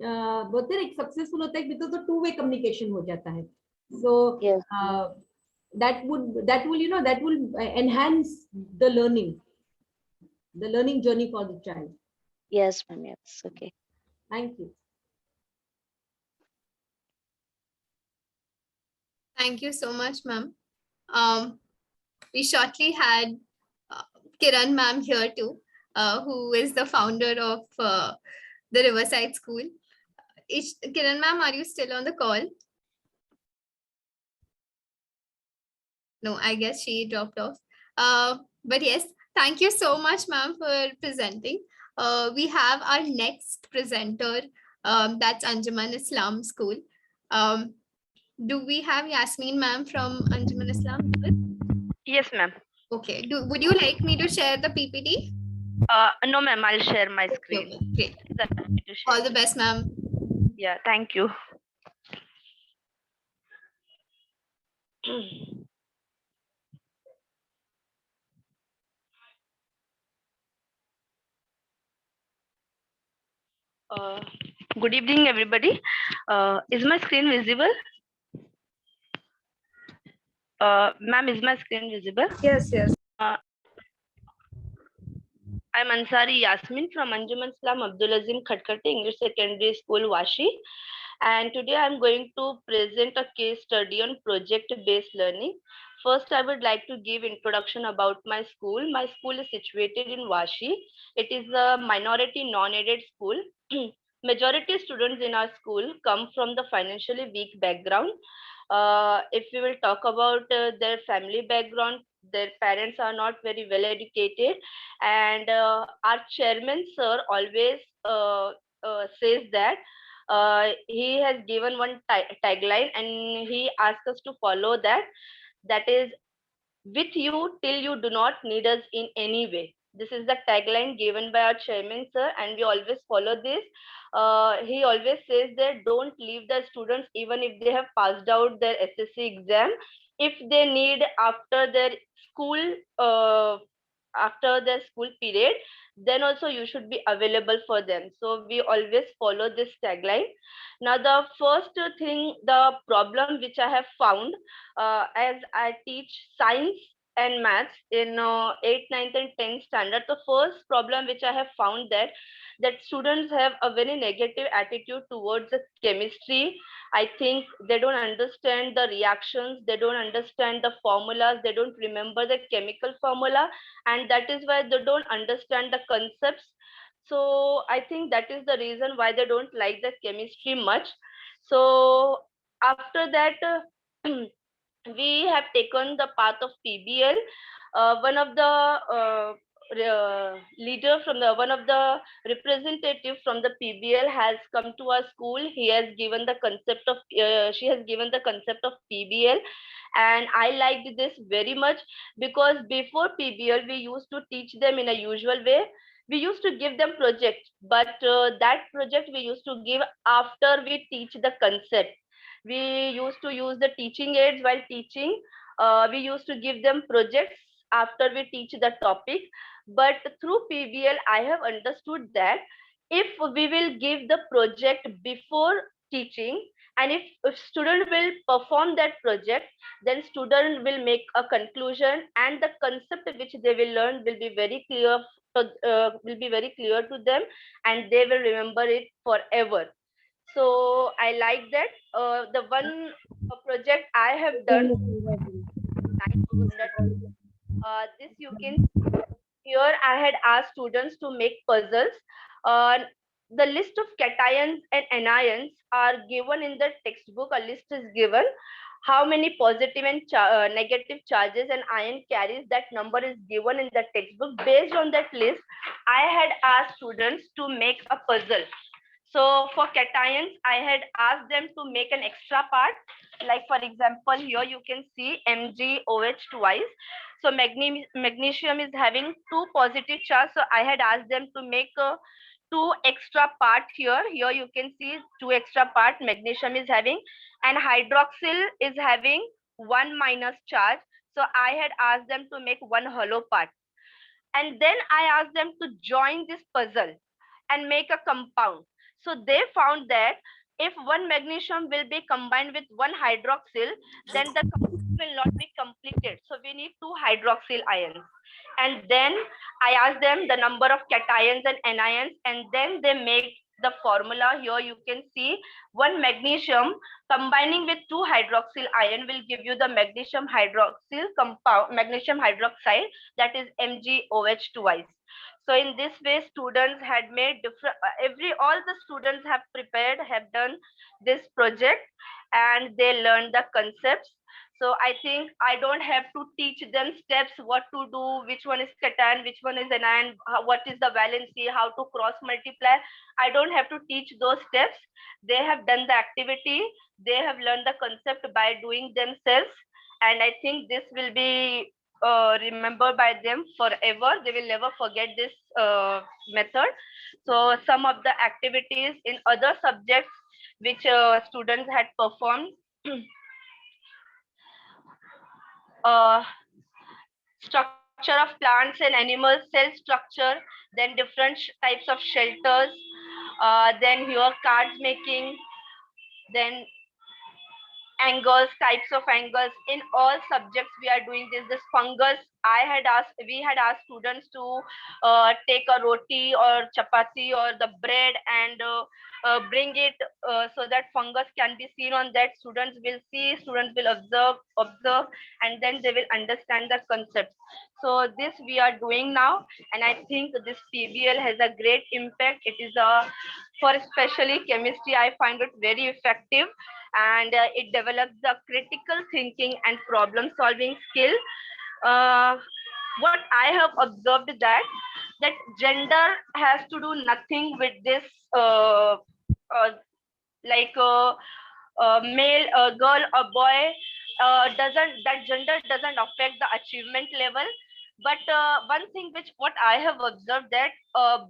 बोलते हैं एक सक्सेसफुल होता है, बिकॉज टू वे कम्युनिकेशन हो जाता है. So that will enhance the learning journey for the child.
Yes, ma'am. Yes. Okay.
Thank you.
Thank you so much, ma'am. We shortly had Kiran ma'am here too, who is the founder of the Riverside School. Kiran ma'am, are you still on the call? No, I guess she dropped off. But yes, thank you so much, ma'am, for presenting. We have our next presenter, that's Anjuman Islam School. Do we have Yasmin ma'am from Anjuman Islam?
Yes, ma'am.
Okay. Would you like me to share the PPT?
No, ma'am. I'll share my screen.
Okay, great. All the best, ma'am.
Yeah, thank you. Good evening, everybody. Is my screen visible? Ma'am, is my screen visible?
Yes, yes.
I'm Ansari Yasmin from Anjuman Islam Abdul Azim Khatkate English Secondary School, Washi. And today I'm going to present a case study on project-based learning. First, I would like to give introduction about my school. My school is situated in Washi. It is a minority non-aided school. Majority students in our school come from the financially weak background. If we will talk about their family background, their parents are not very well educated, and our chairman sir always says that he has given one tagline, and he asked us to follow that. That is, with you till you do not need us in any way. This is the tagline given by our chairman sir, and we always follow this. He always says that don't leave the students even if they have passed out their SSC exam. If they need after their school period, then also you should be available for them. So we always follow this tagline. Now, the first thing, the problem which I have found as I teach science and maths in 8th, 9th and 10th standard, the first problem which I have found that students have a very negative attitude towards the chemistry. I think they don't understand the reactions, they don't understand the formulas, they don't remember the chemical formula, and that is why they don't understand the concepts. So I think that is the reason why they don't like the chemistry much. So after that, we have taken the path of PBL. One of the one of the representative from the PBL has come to our school. He has given the concept of she has given the concept of PBL, and I liked this very much, because before PBL we used to teach them in a usual way. We used to give them project, but that project we used to give after we teach the concept. We used to use the teaching aids while teaching. We used to give them projects after we teach the topic. But through PBL, I have understood that if we will give the project before teaching, and if student will perform that project, then student will make a conclusion, and the concept which they will learn will be very clear to them, and they will remember it forever. So I like that. The one project I have done, this you can here I had asked students to make puzzles. The list of cations and anions are given in the textbook. A list is given. How many positive and negative charges and ion carries, that number is given in the textbook. Based on that list, I had asked students to make a puzzle. So for cations, I had asked them to make an extra part. Like for example, here you can see MgOH twice. So magnesium is having 2 positive charge. So I had asked them to make 2 extra part here. Here you can see 2 extra part magnesium is having, and hydroxyl is having 1 minus charge. So I had asked them to make 1 hollow part. And then I asked them to join this puzzle and make a compound. So they found that if 1 magnesium will be combined with 1 hydroxyl, then the compound will not be completed. So we need 2 hydroxyl ions. And then I asked them the number of cations and anions, and then they make the formula. Here you can see 1 magnesium combining with 2 hydroxyl ion will give you the magnesium hydroxyl compound, magnesium hydroxide, that is MgOH twice. So in this way, students had made different, all the students have prepared, have done this project, and they learned the concepts. So I think I don't have to teach them steps, what to do, which one is cation, which one is anion, what is the valency, how to cross multiply. I don't have to teach those steps. They have done the activity. They have learned the concept by doing themselves. And I think this will be remembered by them forever. They will never forget this method. So some of the activities in other subjects which students had performed, structure of plants and animals, cell structure, then different types of shelters, then here cards making, then angles, types of angles. In all subjects we are doing this fungus. We had asked students to take a roti or chapati or the bread and bring it so that fungus can be seen on that. Students will see, students will observe, and then they will understand the concept. So this we are doing now, and I think this PBL has a great impact. It is for especially chemistry, I find it very effective, and it develops the critical thinking and problem solving skill. What I have observed that gender has to do nothing with this, like male, girl or boy, that gender doesn't affect the achievement level. But one thing what I have observed, that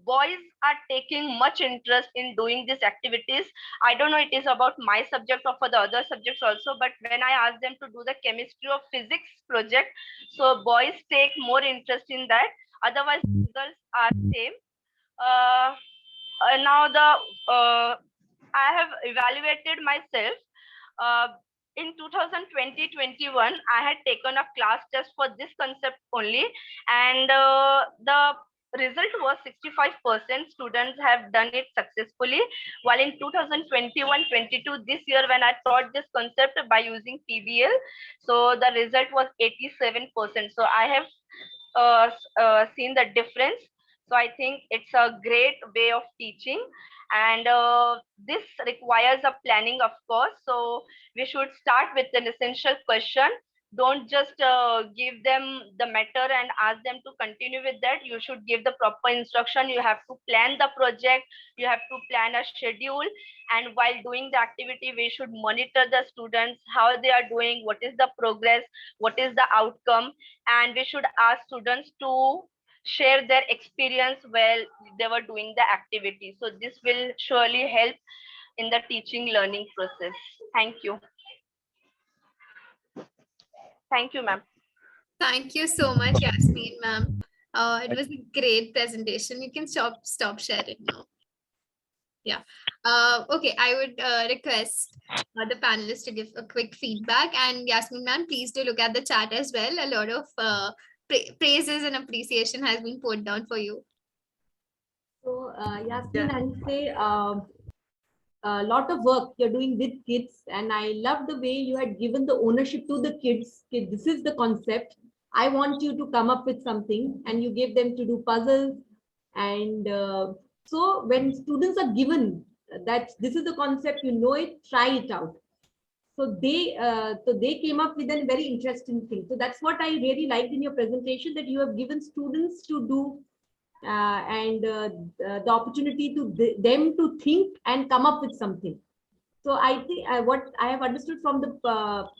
boys are taking much interest in doing these activities. I don't know it is about my subject or for the other subjects also, but when I ask them to do the chemistry or physics project, so boys take more interest in that. Otherwise, girls are same. Now I have evaluated myself. In 2020-21, I had taken a class test for this concept only, and the result was 65%. Students have done it successfully, while in 2021-22, this year when I taught this concept by using PBL, so the result was 87%. So I have seen the difference. So I think it's a great way of teaching, and this requires a planning, of course. So we should start with an essential question. Don't just give them the matter and ask them to continue with that. You should give the proper instruction. You have to plan the project. You have to plan a schedule. And while doing the activity, we should monitor the students, how they are doing, what is the progress, what is the outcome. And we should ask students to share their experience while they were doing the activity. So this will surely help in the teaching learning process. Thank you. Thank you, ma'am.
Thank you so much, Yasmin, ma'am. It was a great presentation. You can stop sharing now. Yeah. Okay, I would request the panelists to give a quick feedback, and Yasmin, ma'am, please do look at the chat as well. A lot of praises and appreciation has been put down for you.
So Yasmin, I'll say a lot of work you're doing with kids, and I love the way you had given the ownership to the kids. This is the concept. I want you to come up with something, and you gave them to do puzzles. And so when students are given that this is the concept, you know it, try it out. So they came up with a very interesting thing. So that's what I really liked in your presentation, that you have given students to do and the opportunity to them to think and come up with something. So I think what I have understood from the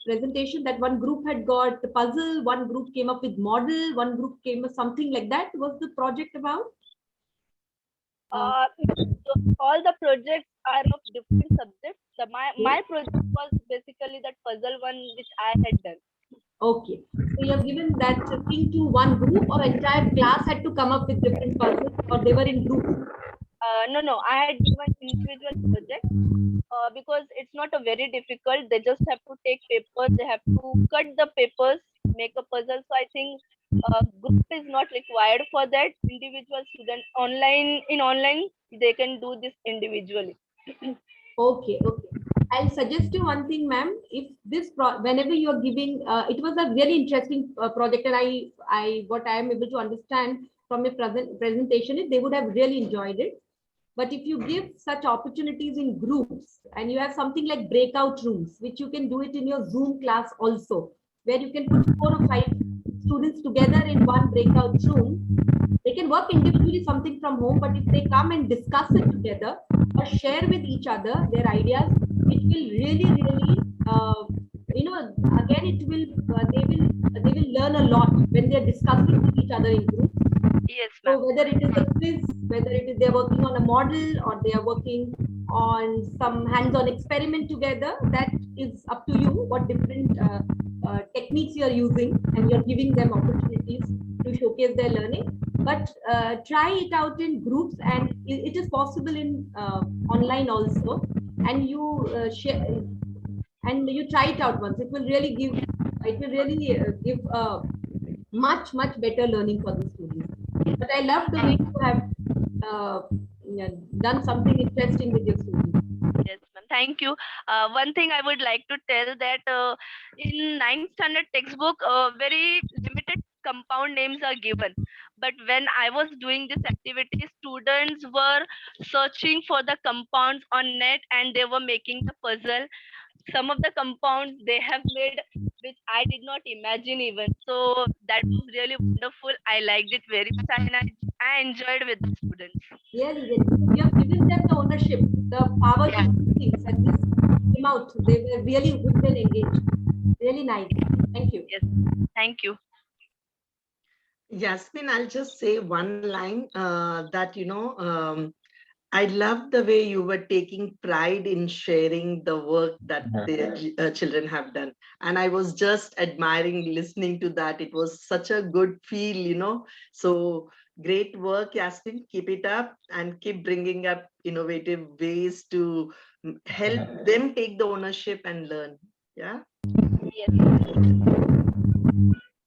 presentation, that one group had got the puzzle, one group came up with model, one group came up something like that. Was the project about?
So all the projects are of different subjects. My project was basically that puzzle one which I had done.
Okay, so you have given that thing to one group, or entire class had to come up with different puzzles, or they were in groups?
No, I had given individual project because it's not a very difficult. They just have to take papers, they have to cut the papers, make a puzzle. So I think group is not required for that. Individual student online they can do this individually.
Okay. I'll suggest you one thing, ma'am. If this whenever you are giving, it was a very interesting project, and what I am able to understand from your presentation is they would have really enjoyed it. But if you give such opportunities in groups, and you have something like breakout rooms, which you can do it in your Zoom class also, where you can put 4 or 5 students together in one breakout room, they can work individually something from home, but if they come and discuss it together or share with each other their ideas, it will really, again, it will they will learn a lot when they are discussing with each other in groups.
Yes,
ma'am. So whether it is a quiz, whether it is they are working on a model, or they are working on some hands-on experiment together, that is up to you what different techniques you are using, and you are giving them opportunities to showcase their learning. But try it out in groups, and it is possible in online also, and you share and you try it out once. It will really give much better learning for the students. But I love the way you have done something interesting with your students.
Yes, ma'am. Thank you. One thing I would like to tell that in 9th standard textbook, very limited compound names are given. But when I was doing this activity, students were searching for the compounds on net, and they were making the puzzle. Some of the compounds they have made, which I did not imagine even. So that was really wonderful. I liked it very much, and I enjoyed with the students.
Really, you have given them the ownership, the power to do things, and this came out. They were really hooked and engaged. Really nice. Thank you.
Yes, thank you.
Yasmin, I'll just say one line that, I love the way you were taking pride in sharing the work that the children have done. And I was just admiring listening to that. It was such a good feel. So great work, Yasmin. Keep it up and keep bringing up innovative ways to help them take the ownership and learn. Yeah.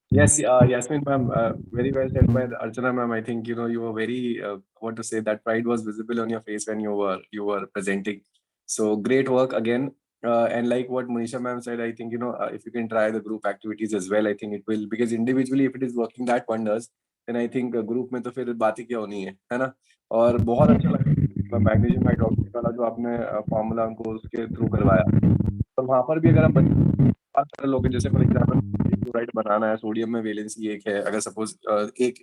Yes, Yasmin ma'am, very well said by Archana ma'am. I think you were very what to say, that pride was visible on your face when you were presenting. So great work again. And like what Manisha ma'am said, I think if you can try the group activities as well, I think it will, because individually if it is working that wonders, then I think group में तो फिर बात ही क्या होनी है ना? और बहुत अच्छा लगा मैग्नीशियम हाइड्रोक्साइड वाला जो आपने फॉर्मूला हमको उसके थ्रू करवाया, और वहाँ पर भी अगर हम बात कर लोगे, जैसे फॉर एग्जाम्पल क्लोराइड बनाना है, सोडियम में वैलेंसी 1 है, अगर सपोज एक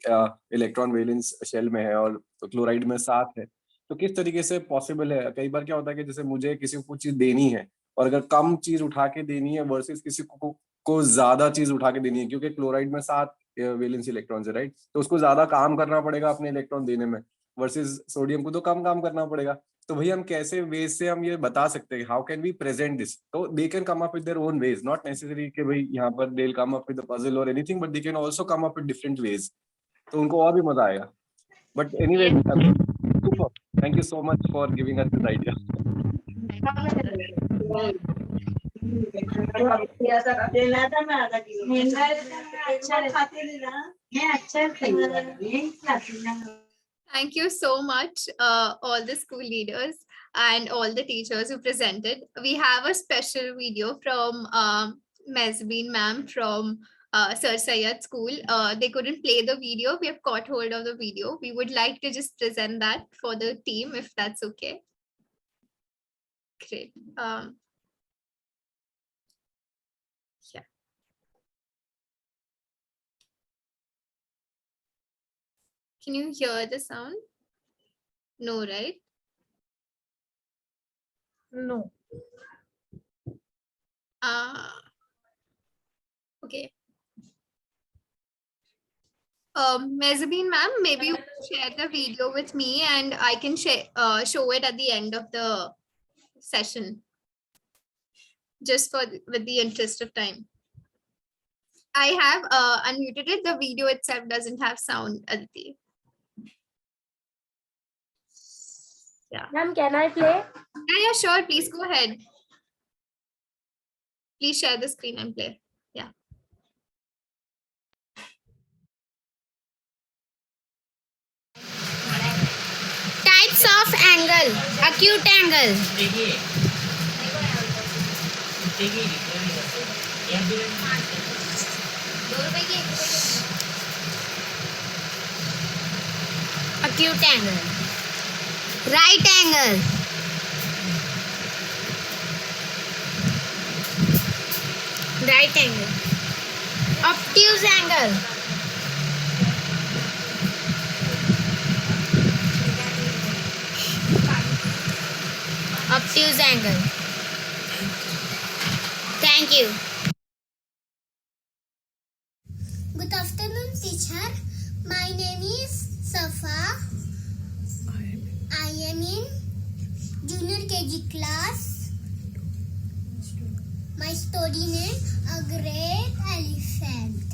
इलेक्ट्रॉन वैलेंस शेल में है और क्लोराइड में 7 है, तो किस तरीके से पॉसिबल है? कई बार क्या होता है कि जैसे मुझे किसी को कुछ चीज देनी है, और अगर कम चीज उठा के देनी है वर्सेस किसी को ज्यादा चीज उठा के देनी है, क्योंकि क्लोराइड में 7 वैलेंस इलेक्ट्रॉन्स है, राइट? तो उसको ज्यादा काम करना पड़ेगा अपने इलेक्ट्रॉन देने में, वर्सेस सोडियम को तो कम काम करना पड़ेगा। तो भाई हम कैसे वेज से हम ये बता सकते हैं, how can we present this? तो they can come up with their own ways, not necessary कि भाई यहाँ पर they will come up with the puzzle और anything, but they can also come up with different ways, तो उनको और भी मजा आएगा। But anyway, thank you so much for giving us this idea.
Thank you so much, all the school leaders and all the teachers who presented. We have a special video from Mesbeen ma'am from Sir Syed School. They couldn't play the video. We have caught hold of the video. We would like to just present that for the team, if that's okay. Great. Yeah. Can you hear the sound? No, right?
No.
Okay. Mezzabine ma'am, maybe you can share the video with me and I can share, show it at the end of the session. Just with the interest of time. I have unmuted it. The video itself doesn't have sound, Aditi. Yeah.
Ma'am, can I play?
Yeah, sure. Please go ahead. Please share the screen and play. Yeah.
Types of angle. Acute angle. Acute angle. Right angle. Right angle. Obtuse angle. Obtuse angle. Thank you.
Good afternoon, teacher. My name is Safa. I am in junior KG class. My story name, A Great Elephant.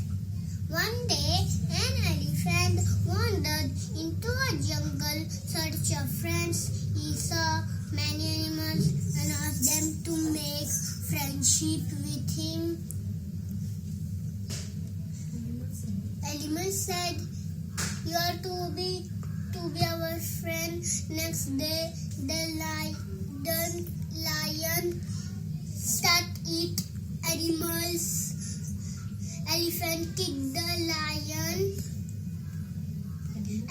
One day, an elephant wandered into a jungle search of friends. He saw many animals and asked them to make friendship with him. Animals said, "You are to be our friend." Next day, the lion started eat animals. Elephant kicked the lion.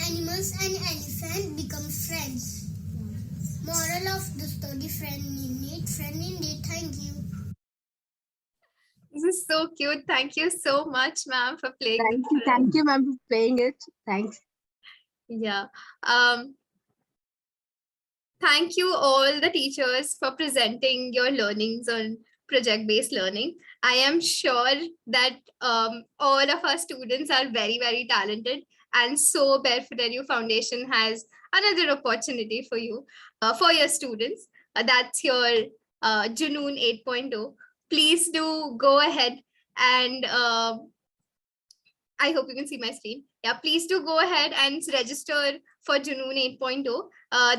Animals and elephant become friends. Moral of the story: friend in need, friend indeed. Thank you.
This is so cute. Thank you so much, ma'am, for playing.
Thank you, ma'am, for playing it. Thanks.
Yeah. Thank you all the teachers for presenting your learnings on project-based learning. I am sure that all of our students are very, very talented, and so Barefoot Edu Foundation has another opportunity for you, for your students. That's your Junoon 8.0. Please do go ahead and I hope you can see my screen. Yeah, please do go ahead and register for Junoon 8.0.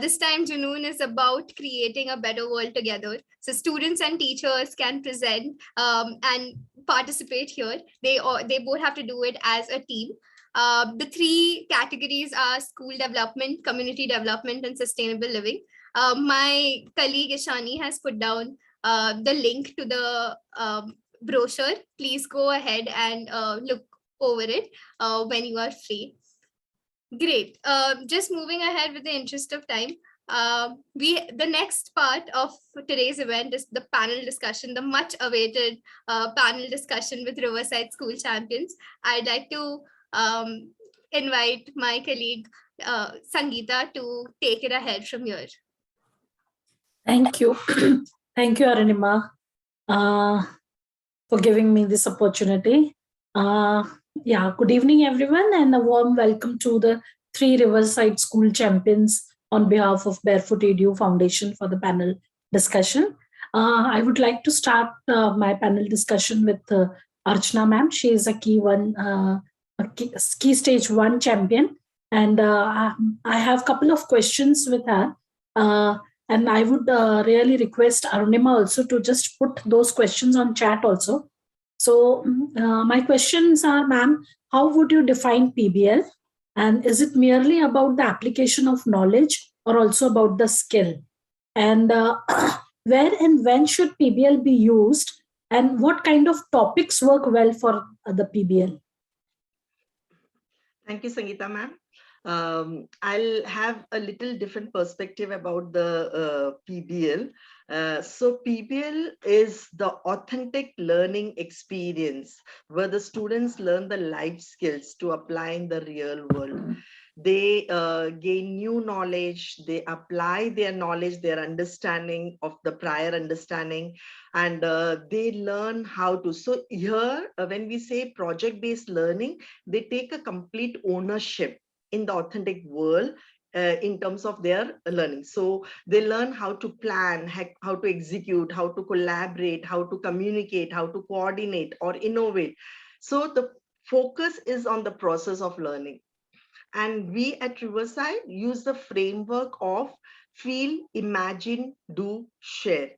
This time Junoon is about creating a better world together. So students and teachers can present and participate here. They both have to do it as a team. The three categories are school development, community development, and sustainable living. My colleague Ishani has put down the link to the brochure. Please go ahead and look over it when you are free. Great. Just moving ahead with the interest of time. The next part of today's event is the panel discussion, the much awaited panel discussion with Riverside School champions. I'd like to invite my colleague Sangeeta to take it ahead from here.
Thank you. Thank you, Arunima, for giving me this opportunity. Yeah, good evening, everyone, and a warm welcome to the three Riverside School champions on behalf of Barefoot Edu Foundation for the panel discussion. I would like to start my panel discussion with Archana ma'am. She is a key stage 1 champion, and I have a couple of questions with her. And I would really request Arunima also to just put those questions on chat also. So my questions are, ma'am, how would you define PBL? And is it merely about the application of knowledge or also about the skill? And where and when should PBL be used? And what kind of topics work well for the PBL?
Thank you, Sangeeta ma'am. I'll have a little different perspective about the PBL. So PBL is the authentic learning experience where the students learn the life skills to apply in the real world. they gain new knowledge, they apply their knowledge, their understanding of the prior understanding, and they learn how to. So here, when we say project-based learning, they take a complete ownership in the authentic world in terms of their learning. So they learn how to plan, how to execute, how to collaborate, how to communicate, how to coordinate or innovate. So the focus is on the process of learning. And we at Riverside use the framework of feel, imagine, do, share.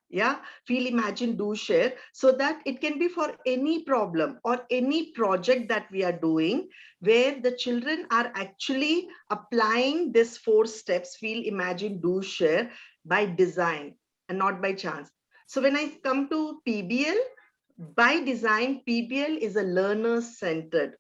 Yeah, feel, imagine, do, share, so that it can be for any problem or any project that we are doing, where the children are actually applying this 4 steps, feel, imagine, do, share, by design and not by chance. So when I come to PBL, by design, PBL is a learner-centered,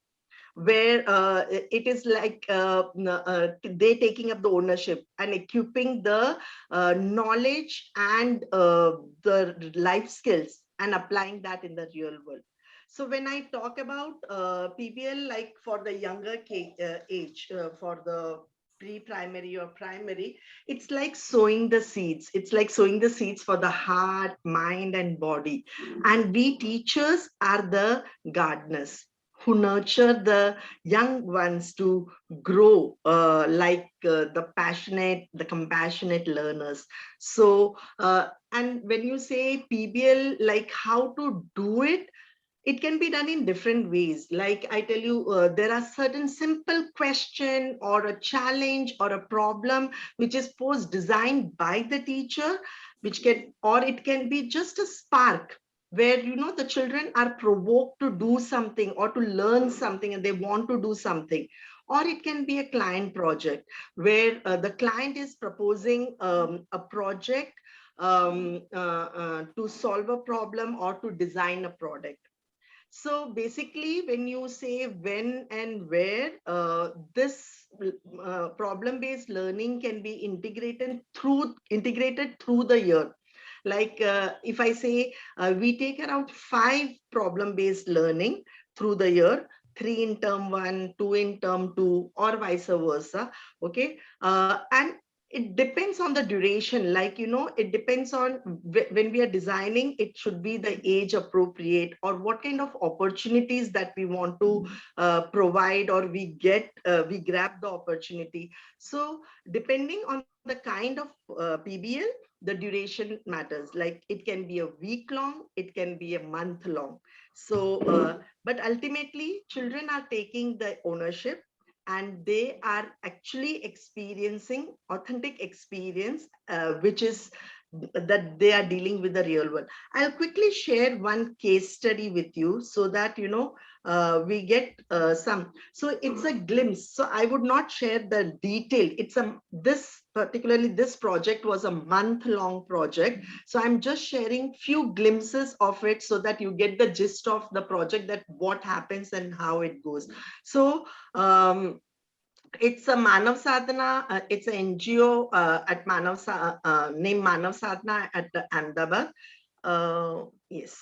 where it is like they taking up the ownership and equipping the knowledge and the life skills and applying that in the real world. So when I talk about PBL, like for the younger age, for the pre-primary or primary, it's like sowing the seeds. It's like sowing the seeds for the heart, mind, and body. And we teachers are the gardeners who nurture the young ones to grow the passionate, the compassionate learners. So, and when you say PBL, like how to do it, it can be done in different ways. Like I tell you, there are certain simple question or a challenge or a problem which is posed, designed by the teacher, which can, or it can be just a spark where, you know, the children are provoked to do something or to learn something and they want to do something. Or it can be a client project where the client is proposing a project to solve a problem or to design a product. So basically, when you say when and where, this problem-based learning can be integrated through the year. Like if I say we take around 5 problem-based learning through the year, 3 in term 1, 2 in term 2, or vice versa. Okay, and it depends on the duration. Like, you know, it depends on when we are designing, it should be the age appropriate, or what kind of opportunities that we want to provide, or we grab the opportunity. So depending on the kind of PBL, the duration matters. Like it can be a week long, it can be a month long. So but ultimately children are taking the ownership, and they are actually experiencing authentic experience, which is that they are dealing with the real world. I'll quickly share one case study with you so that, you know, we get some. So it's a glimpse. So I would not share the detail. Particularly this project was a month-long project. So I'm just sharing few glimpses of it so that you get the gist of the project, that what happens and how it goes. So it's a Manav Sadhana. It's an NGO at named Manav Sadhana at Ahmedabad. Yes.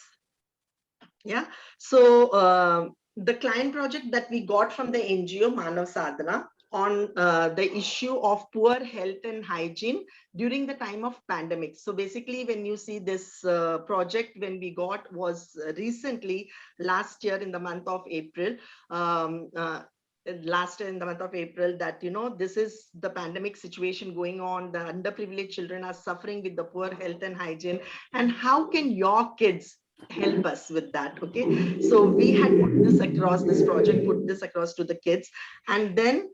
Yeah. So the client project that we got from the NGO Manav Sadhana on the issue of poor health and hygiene during the time of pandemic. So basically, when you see this project, when we got was recently last year in the month of April, that, you know, this is the pandemic situation going on. The underprivileged children are suffering with the poor health and hygiene. And how can your kids help us with that? Okay, so we had put this across to the kids, and then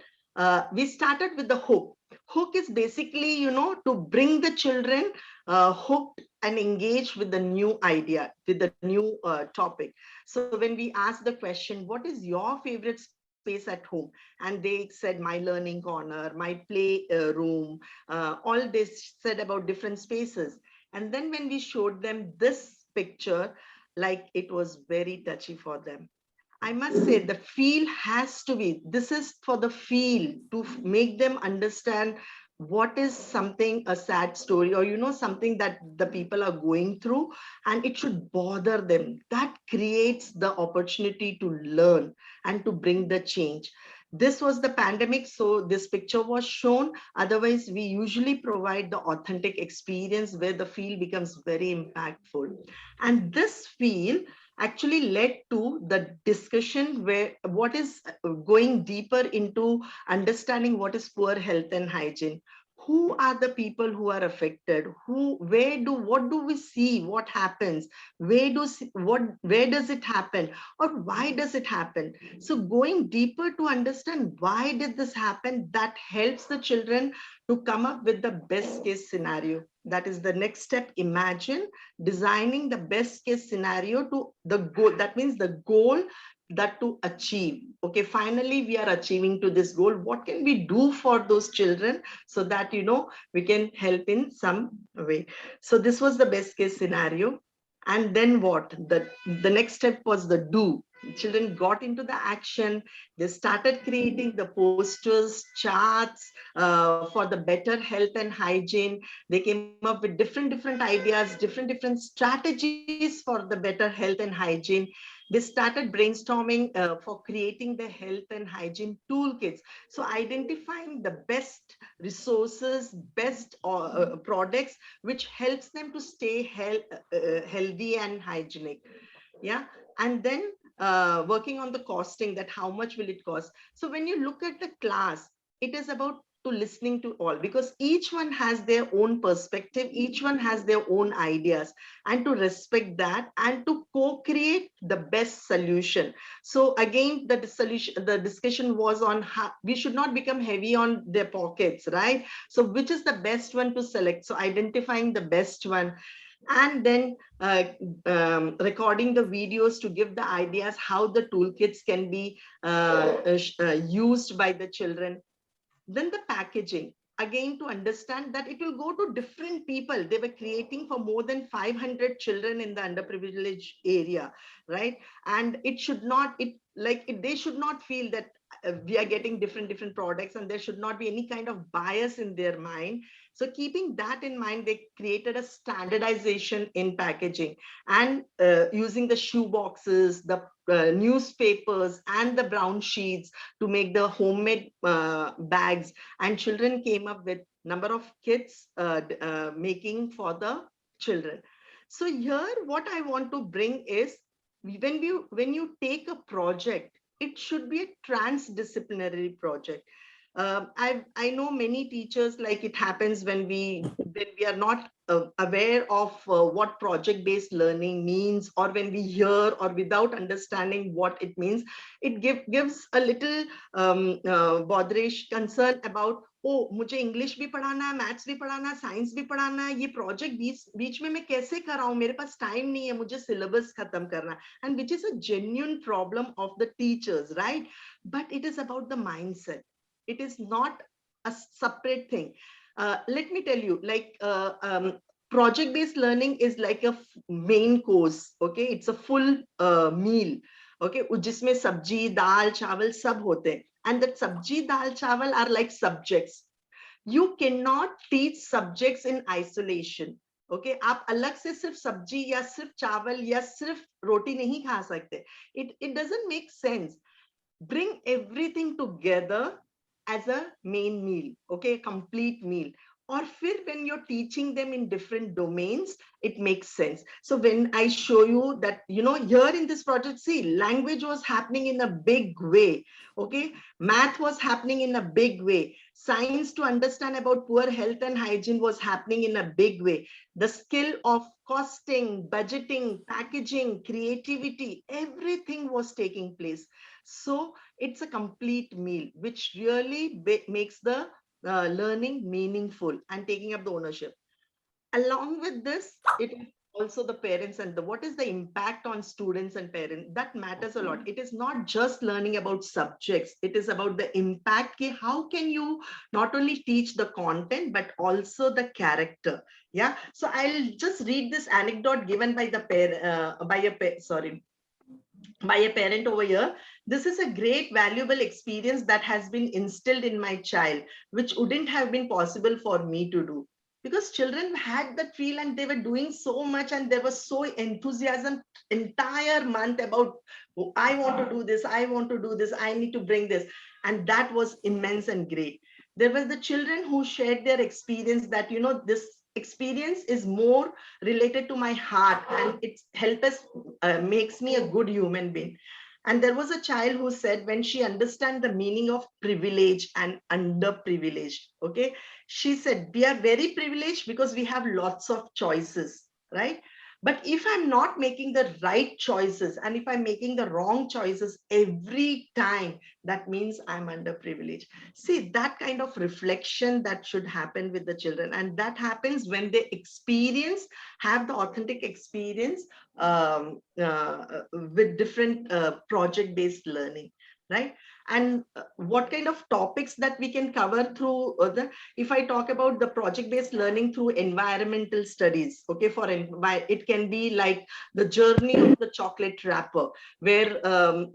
we started with the hook. Hook is basically, you know, to bring the children hooked and engaged with the new idea, with the new topic. So when we asked the question, what is your favorite space at home? And they said, my learning corner, my play room, all this said about different spaces. And then when we showed them this picture, like, it was very touchy for them. I must say the feel has to be, this is for the feel, to make them understand what is something, a sad story, or, you know, something that the people are going through, and it should bother them. That creates the opportunity to learn and to bring the change. This was the pandemic, so this picture was shown. Otherwise, we usually provide the authentic experience where the field becomes very impactful. And this field actually led to the discussion where what is going deeper into understanding what is poor health and hygiene. Who are the people who are affected? What do we see? What happens? Where does it happen? Or why does it happen? So going deeper to understand why did this happen, that helps the children to come up with the best case scenario. That is the next step. Imagine designing the best case scenario to the goal. That means the goal that to achieve. Okay, finally we are achieving to this goal. What can we do for those children so that, we can help in some way? So this was the best case scenario. And then what? The next step was the do. Children got into the action. They started creating the posters, charts for the better health and hygiene. They came up with different ideas, different strategies for the better health and hygiene. They started brainstorming for creating the health and hygiene toolkits. So identifying the best resources, best products, which helps them to stay healthy and hygienic. Yeah. And then working on the costing, that how much will it cost. So when you look at the class, it is about to listening to all, because each one has their own perspective, each one has their own ideas, and to respect that and to co-create the best solution. So again, the discussion was on how we should not become heavy on their pockets, right? So which is the best one to select? So identifying the best one, and then recording the videos to give the ideas how the toolkits can be used by the children. Then the packaging, again, to understand that it will go to different people. They were creating for more than 500 children in the underprivileged area, right? And it should not, they should not feel that we are getting different products, and there should not be any kind of bias in their mind. So keeping that in mind, they created a standardization in packaging, and using the shoe boxes, the newspapers and the brown sheets to make the homemade bags. And children came up with number of kits making for the children. So here what I want to bring is, when you take a project, it should be a transdisciplinary project. I know many teachers, like it happens when we are not aware of what project-based learning means, or when we hear or without understanding what it means, it gives a little botherish concern about, ओ मुझे English भी पढ़ाना है, maths भी पढ़ाना है, science भी पढ़ाना है, ये प्रोजेक्ट बीच में मैं कैसे कराऊं, मेरे पास टाइम नहीं है, मुझे सिलेबस खत्म करना है. And which is a genuine problem of the teachers, right? But it is about the mindset. It is not a separate thing. Let me tell you, project-based learning is like a main course. Okay, it's a full meal. Okay, जिसमें सब्जी, दाल, चावल सब होते हैं. And that sabji, dal, chawal are like subjects. You cannot teach subjects in isolation. Okay, आप अलग से सिर्फ सब्जी या सिर्फ चावल या सिर्फ रोटी नहीं खा सकते. It doesn't make sense. Bring everything together as a main meal. Okay, complete meal. Or when you're teaching them in different domains, it makes sense. So when I show you that, here in this project, see, language was happening in a big way. Okay, math was happening in a big way. Science, to understand about poor health and hygiene, was happening in a big way. The skill of costing, budgeting, packaging, creativity, everything was taking place. So it's a complete meal, which really makes the learning meaningful and taking up the ownership. Along with this, it is also the parents and what is the impact on students and parents. That matters a lot. It is not just learning about subjects. It is about the impact. How can you not only teach the content, but also the character? Yeah. So I'll just read this anecdote given by the by a parent over here. This is a great, valuable experience that has been instilled in my child, which wouldn't have been possible for me to do. because children had that feel and they were doing so much and there was so enthusiasm entire month about, oh, I want to do this, I want to do this, I need to bring this. And that was immense and great. There were the children who shared their experience that, this experience is more related to my heart and it helps us, makes me a good human being. And there was a child who said when she understands the meaning of privilege and underprivileged, okay, she said, we are very privileged because we have lots of choices, right? But if I'm not making the right choices and if I'm making the wrong choices every time, that means I'm underprivileged. See, that kind of reflection that should happen with the children. And that happens when they have the authentic experience with different project-based learning, right? And what kind of topics that we can cover through if I talk about the project-based learning through environmental studies, okay, it can be like the journey of the chocolate wrapper, where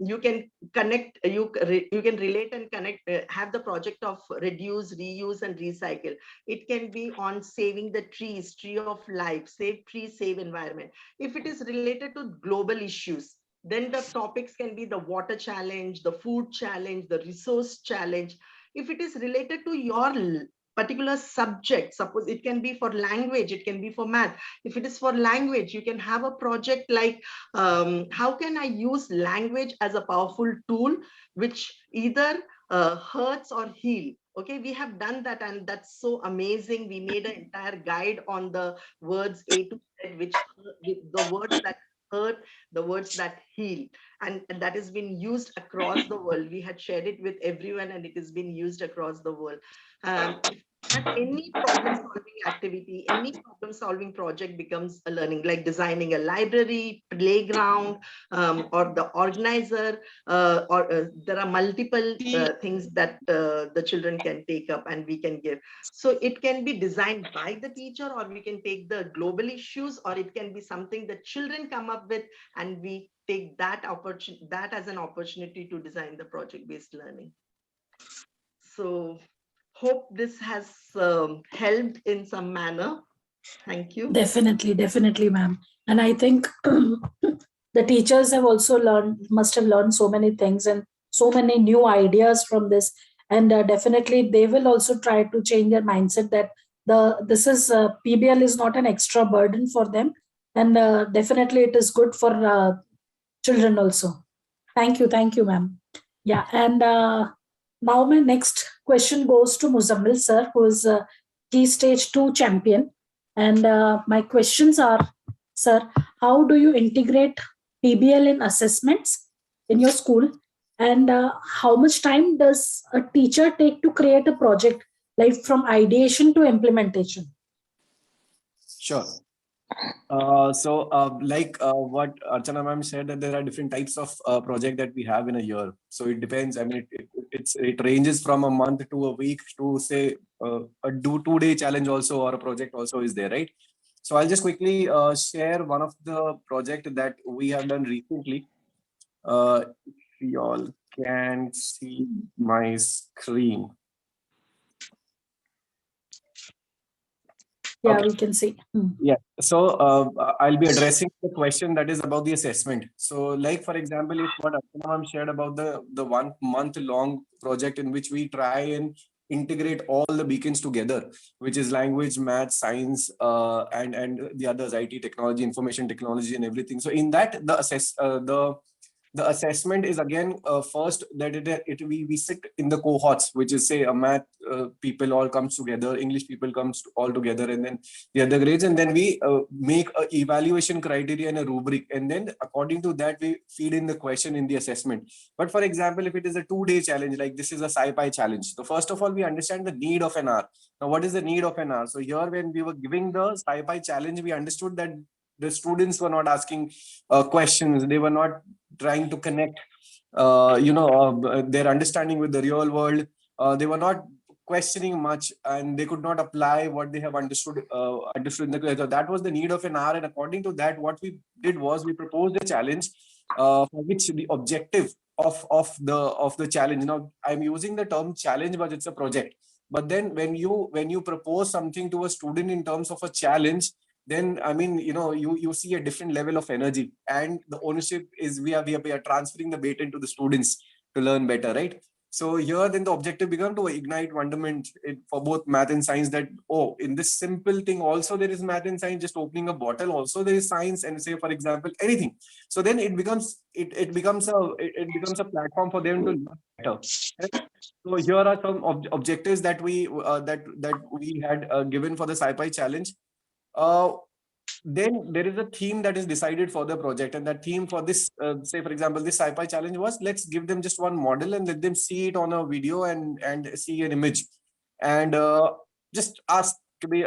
you can connect, you can relate and connect, have the project of reduce, reuse, and recycle. It can be on saving the trees, tree of life, save trees, save environment. If it is related to global issues, then the topics can be the water challenge, the food challenge, the resource challenge. If it is related to your particular subject, suppose it can be for language, it can be for math. If it is for language, you can have a project like how can I use language as a powerful tool which either hurts or heal. Okay, we have done that and that's so amazing. We made an entire guide on the words A to Z, which the words that hurt, the words that heal, and that has been used across the world. We had shared it with everyone and it has been used across the world. And any problem solving activity, any problem solving project becomes a learning, like designing a library, playground, or the organizer, there are multiple things that the children can take up and we can give. So it can be designed by the teacher, or we can take the global issues, or it can be something that children come up with and we take that as an opportunity to design the project-based learning. So hope this has helped in some manner. Thank you.
Definitely, ma'am. And I think the teachers have also must have learned so many things and so many new ideas from this. And definitely they will also try to change their mindset that PBL is not an extra burden for them. And definitely it is good for children also. Thank you, ma'am. Yeah, and now my next question goes to Muzammil sir, who is a Key Stage 2 champion. And my questions are, sir, how do you integrate PBL in assessments in your school? And how much time does a teacher take to create a project, like from ideation to implementation?
Sure. Like what Archana ma'am said, that there are different types of project that we have in a year. So it depends. I mean, it ranges from a month to a week to say a 2-day challenge also, or a project also is there, right? So I'll just quickly share one of the project that we have done recently. If you all can see my screen.
Yeah, okay. We can see.
Yeah, so I'll be addressing the question that is about the assessment. So like, for example, if what Archana shared about the 1 month long project in which we try and integrate all the beacons together, which is language, math, science, and the others, IT, technology, information technology, and everything. So in that, the assessment is again first that we sit in the cohorts, which is say a math people all comes together, English people comes all together, and then the other grades, and then we make a evaluation criteria and a rubric, and then according to that we feed in the question in the assessment. But for example, if it is a 2-day challenge, like this is a sci-fi challenge, so first of all we understand the need of an hour. Now what is the need of an hour? So here when we were giving the sci-fi challenge, we understood that the students were not asking questions, they were not trying to connect their understanding with the real world. They were not questioning much, and they could not apply what they have understood in the class. So that was the need of an hour, and according to that, what we did was we proposed a challenge for which the objective of the challenge. Now I'm using the term challenge, but it's a project. But then when you propose something to a student in terms of a challenge, then I mean, you see a different level of energy, and the ownership is we are transferring the baton to the students to learn better, right? So here then the objective becomes to ignite wonderment for both math and science, that, oh, in this simple thing also there is math and science, just opening a bottle also there is science, and say, for example, anything. So then it becomes a platform for them to learn better. So here are some objectives that we had given for the sci-fi challenge. Uh, then there is a theme that is decided for the project, and that theme for this, say for example, this sci-fi challenge was, let's give them just one model and let them see it on a video and see an image, and just ask me,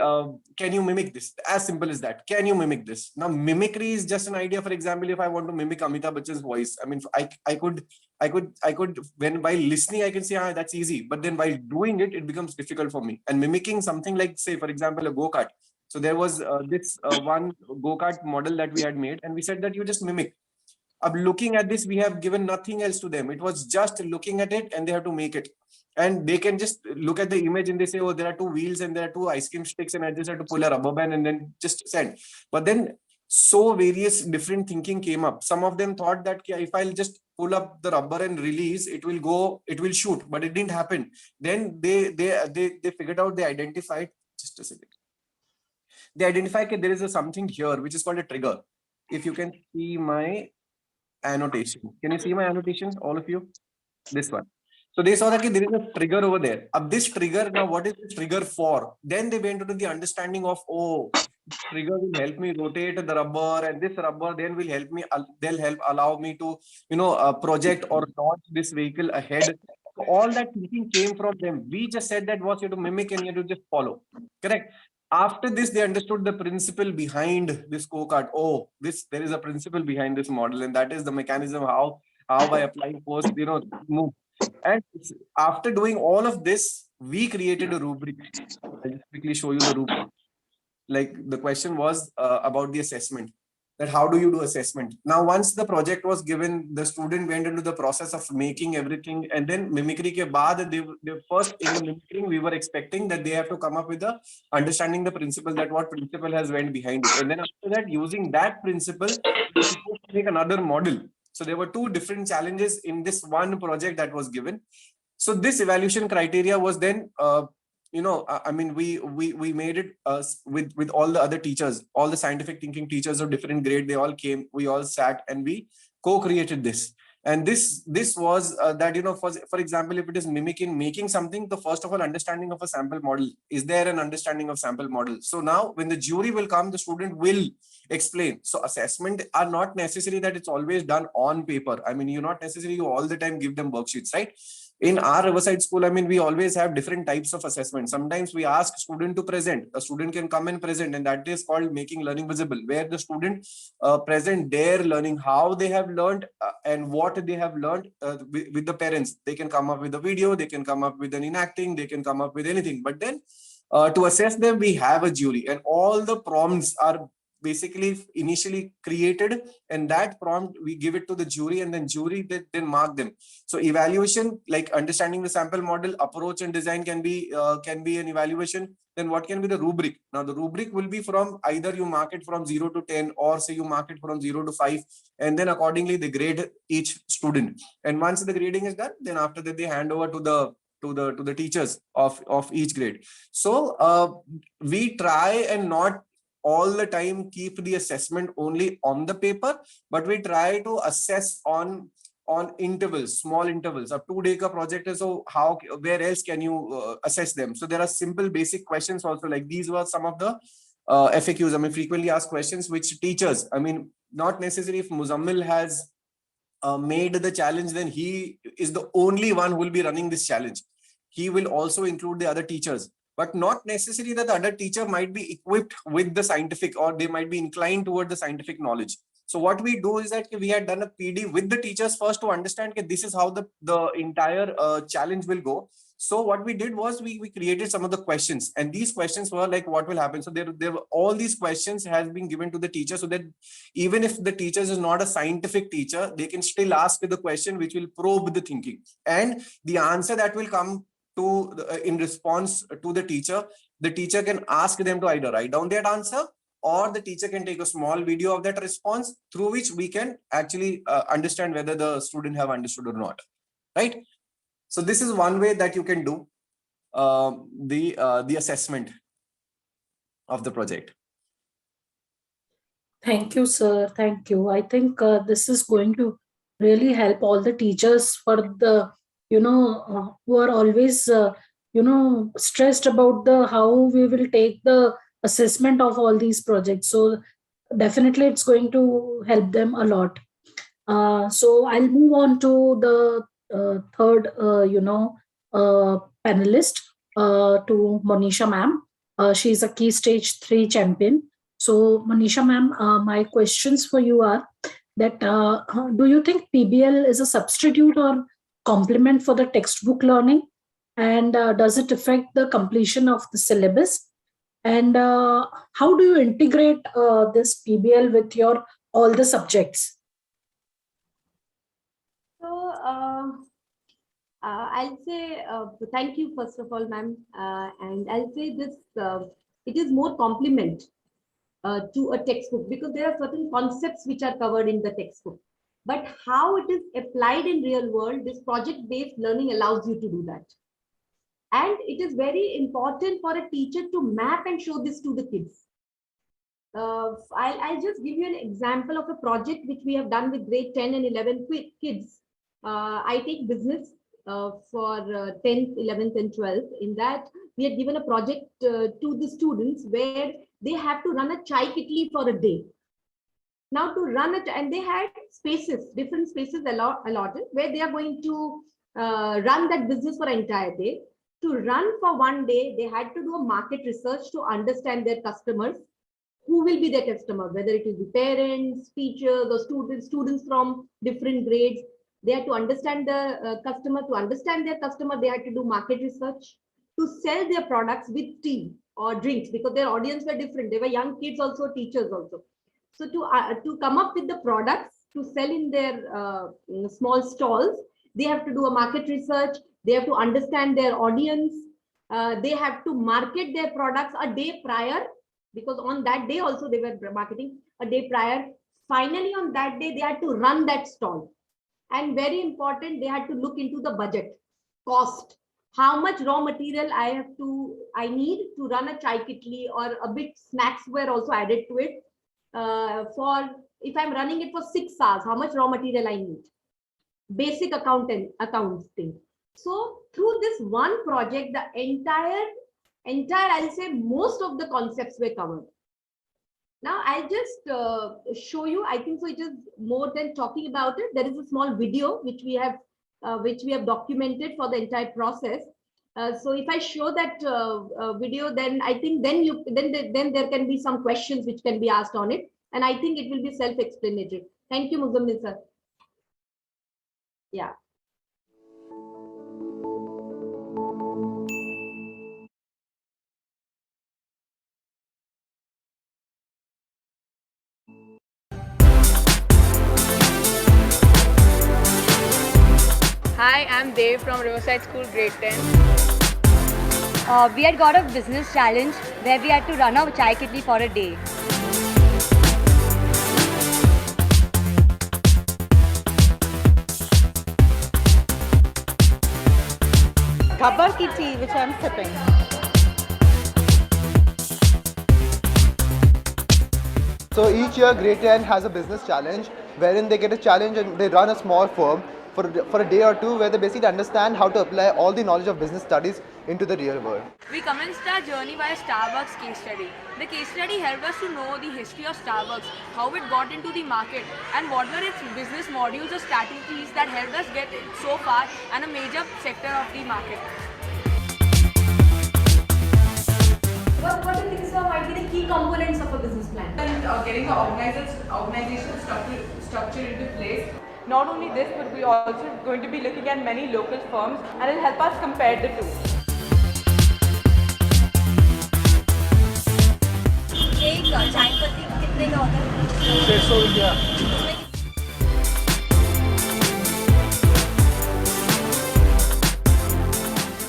can you mimic this? As simple as that. Can you mimic this? Now mimicry is just an idea. For example, if I want to mimic Amitabh Bachchan's voice, I mean, I could, when while listening I can say, ah, that's easy, but then while doing it, it becomes difficult for me. And mimicking something like, say for example, a go-kart. So there was this one go-kart model that we had made, and we said that you just mimic. Looking at this, we have given nothing else to them. It was just looking at it, and they have to make it. And they can just look at the image and they say, oh, there are two wheels and there are two ice cream sticks, and I just have to pull a rubber band and then just send. But then so various different thinking came up. Some of them thought that if I'll just pull up the rubber and release, it will shoot, but it didn't happen. Then they figured out, they identified, just a second. They identify that there is something here which is called a trigger. If you can see my annotation, can you see my annotation, all of you? This one. So they saw that there is a trigger over there. This trigger, now what is this trigger for? Then they went into the understanding of, oh, trigger will help me rotate the rubber, and this rubber then will help me, they'll help allow me to, project or launch this vehicle ahead. So all that thinking came from them. We just said that what you have to mimic and you have to just follow. Correct. After this, they understood the principle behind this go-kart. Oh, there is a principle behind this model, and that is the mechanism how by applying force, move. And after doing all of this, we created a rubric. I'll just quickly show you the rubric. Like the question was about the assessment, that how do you do assessment? Now, once the project was given, the student went into the process of making everything, and then mimicry ke baad, they first in the mimicry, we were expecting that they have to come up with the understanding the principle, that what principle has went behind it. And then after that, using that principle, they were supposed to make another model. So there were two different challenges in this one project that was given. So this evaluation criteria was then, I mean, we made it with all the other teachers, all the scientific thinking teachers of different grade. They all came, we all sat, and we co-created this. And this was that, for example, if it is making something, the first of all understanding of a sample model. Is there an understanding of sample model? So now when the jury will come, the student will explain. So assessment are not necessary that it's always done on paper. I mean, you're not necessarily all the time give them worksheets, right? In our Riverside school, I mean, we always have different types of assessment. Sometimes we ask student to present. A student can come and present, and that is called making learning visible, where the student present their learning, how they have learned and what they have learned with the parents. They can come up with a video, they can come up with an enacting, they can come up with anything. But then to assess them, we have a jury, and all the prompts are basically initially created, and that prompt we give it to the jury, and then jury then mark them. So evaluation, like understanding the sample model, approach and design can be an evaluation. Then what can be the rubric? Now the rubric will be from either you mark it from 0 to 10, or say you mark it from 0 to 5, and then accordingly they grade each student. And once the grading is done, then after that they hand over to the teachers of each grade. So we try and not all the time keep the assessment only on the paper, but we try to assess on intervals, small intervals. A 2-day project is, so where else can you assess them? So there are simple basic questions also, like these were some of the FAQs. I mean, frequently asked questions, which teachers, I mean, not necessarily if Muzammil has made the challenge, then he is the only one who will be running this challenge. He will also include the other teachers, but not necessarily that the other teacher might be equipped with the scientific, or they might be inclined toward the scientific knowledge. So what we do is that we had done a PD with the teachers first to understand that this is how the entire challenge will go. So what we did was we created some of the questions, and these questions were like, what will happen? So there were all these questions has been given to the teacher, so that even if the teacher is not a scientific teacher, they can still ask the question which will probe the thinking, and the answer that will come in response to the teacher can ask them to either write down that answer, or the teacher can take a small video of that response, through which we can actually understand whether the student have understood or not, right? So this is one way that you can do the assessment of the project.
Thank you, sir. Thank you. I think this is going to really help all the teachers for the, who are always, stressed about how we will take the assessment of all these projects. So definitely it's going to help them a lot. So I'll move on to the third, panelist, to Monisha ma'am. She's a Key Stage 3 champion. So Monisha ma'am, my questions for you are that do you think PBL is a substitute or complement for the textbook learning? And does it affect the completion of the syllabus? And how do you integrate this PBL with your all the subjects?
So I'll say thank you first of all, ma'am, and I'll say this: it is more complement to a textbook, because there are certain concepts which are covered in the textbook, but how it is applied in real world, this project-based learning allows you to do that. And it is very important for a teacher to map and show this to the kids. I'll just give you an example of a project which we have done with grade 10 and 11 kids. I take business for 10th, 11th and 12th. In that, we had given a project to the students where they have to run a chai kitli for a day. Now to run it, and they had spaces, different spaces allotted, where they are going to run that business for an entire day. To run for one day, they had to do a market research to understand their customers, who will be their customer, whether it is the parents, teachers, or students from different grades. They had to understand the customer. To understand their customer, they had to do market research. To sell their products with tea or drinks, because their audience were different. They were young kids also, teachers also. So to come up with the products to sell in their small stalls, they have to do a market research. They have to understand their audience. They have to market their products a day prior, because on that day also they were marketing a day prior. Finally, on that day, they had to run that stall. And very important, they had to look into the budget, cost, how much raw material I need to run a chai kitli, or a bit snacks were also added to it. For if I'm running it for 6 hours, how much raw material I need? Basic accounting. So through this one project, the entire, I'll say most of the concepts were covered. Now I'll just show you. I think so. It is more than talking about it. There is a small video which we have documented for the entire process. So if I show that video, then I think then there can be some questions which can be asked on it, and I think it will be self-explanatory. Thank you, Muzammil sir. Yeah.
Hi, I'm Dev from Riverside School, grade 10.
We had got a business challenge where we had to run a chai kitli for a day.
Gabbar ki tea, which I'm sipping.
So each year grade 10 has a business challenge wherein they get a challenge and they run a small firm for a day or two, where they basically understand how to apply all the knowledge of business studies into the real world.
We commenced our journey by a Starbucks case study. The case study helped us to know the history of Starbucks, how it got into the market, and what were its business modules or strategies that helped us get so far and a major sector of the market.
What do you think, sir, might be the key components of a business plan?
And getting the organizational structure into place. Not only this, but we are also going to be looking at many local firms, and it will help us compare the two.
एक चाय पत्ती कितने का होता है?
600 रुपया.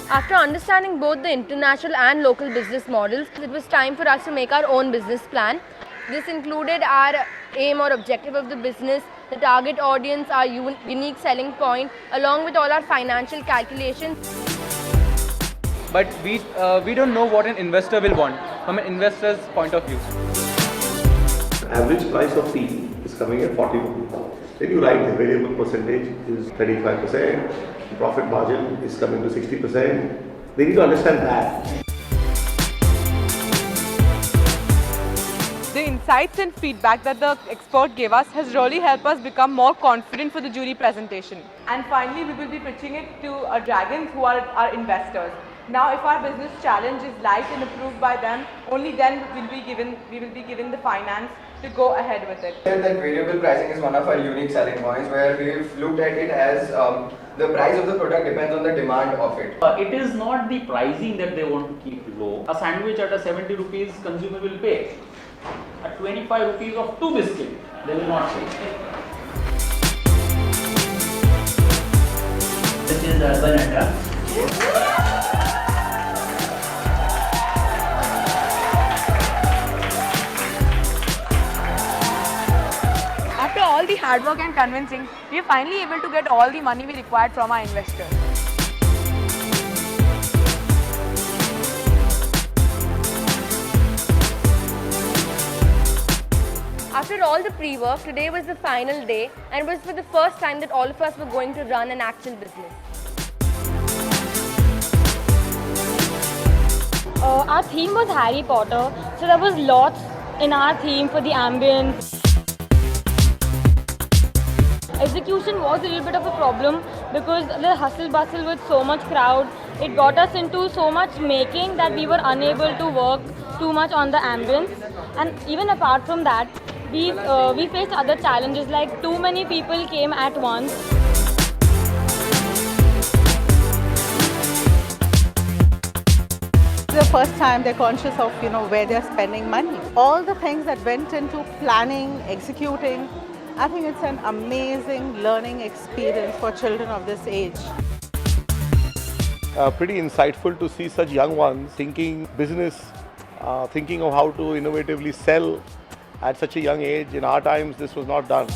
After understanding both the international and local business models, it was time for us to make our own business plan. This included our aim or objective of the business, the target audience, our unique selling point, along with all our financial calculations.
But we don't know what an investor will want from an investor's point of view.
Average price of tea is coming at 40 rupees. Then you write the variable percentage is 35%, profit margin is coming to 60%. They need to understand that.
The insights and feedback that the expert gave us has really helped us become more confident for the jury presentation. And finally, we will be pitching it to our dragons who are our investors. Now, if our business challenge is liked and approved by them, only then we will be given the finance to go ahead with it.
That variable pricing is one of our unique selling points, where we've looked at it as the price of the product depends on the demand of it.
It is not the pricing that they want to keep low. A sandwich at a 70 rupees consumer will pay. At 25 rupees of 2 biscuits, they will not pay. This is Urban Atta.
After all the hard work and convincing, we are finally able to get all the money we required from our investors. After all the pre-work, today was the final day, and it was for the first time that all of us were going to run an actual business.
Our theme was Harry Potter, so there was lots in our theme for the ambience. Execution was a little bit of a problem because the hustle bustle with so much crowd, it got us into so much making that we were unable to work too much on the ambience. And even apart from that, we faced other challenges, like too many people came at once.
The first time they're conscious of where they're spending money. All the things that went into planning, executing, I think it's an amazing learning experience for children of this age.
Pretty insightful to see such young ones thinking business, thinking of how to innovatively sell at such a young age. In our times, this was not done.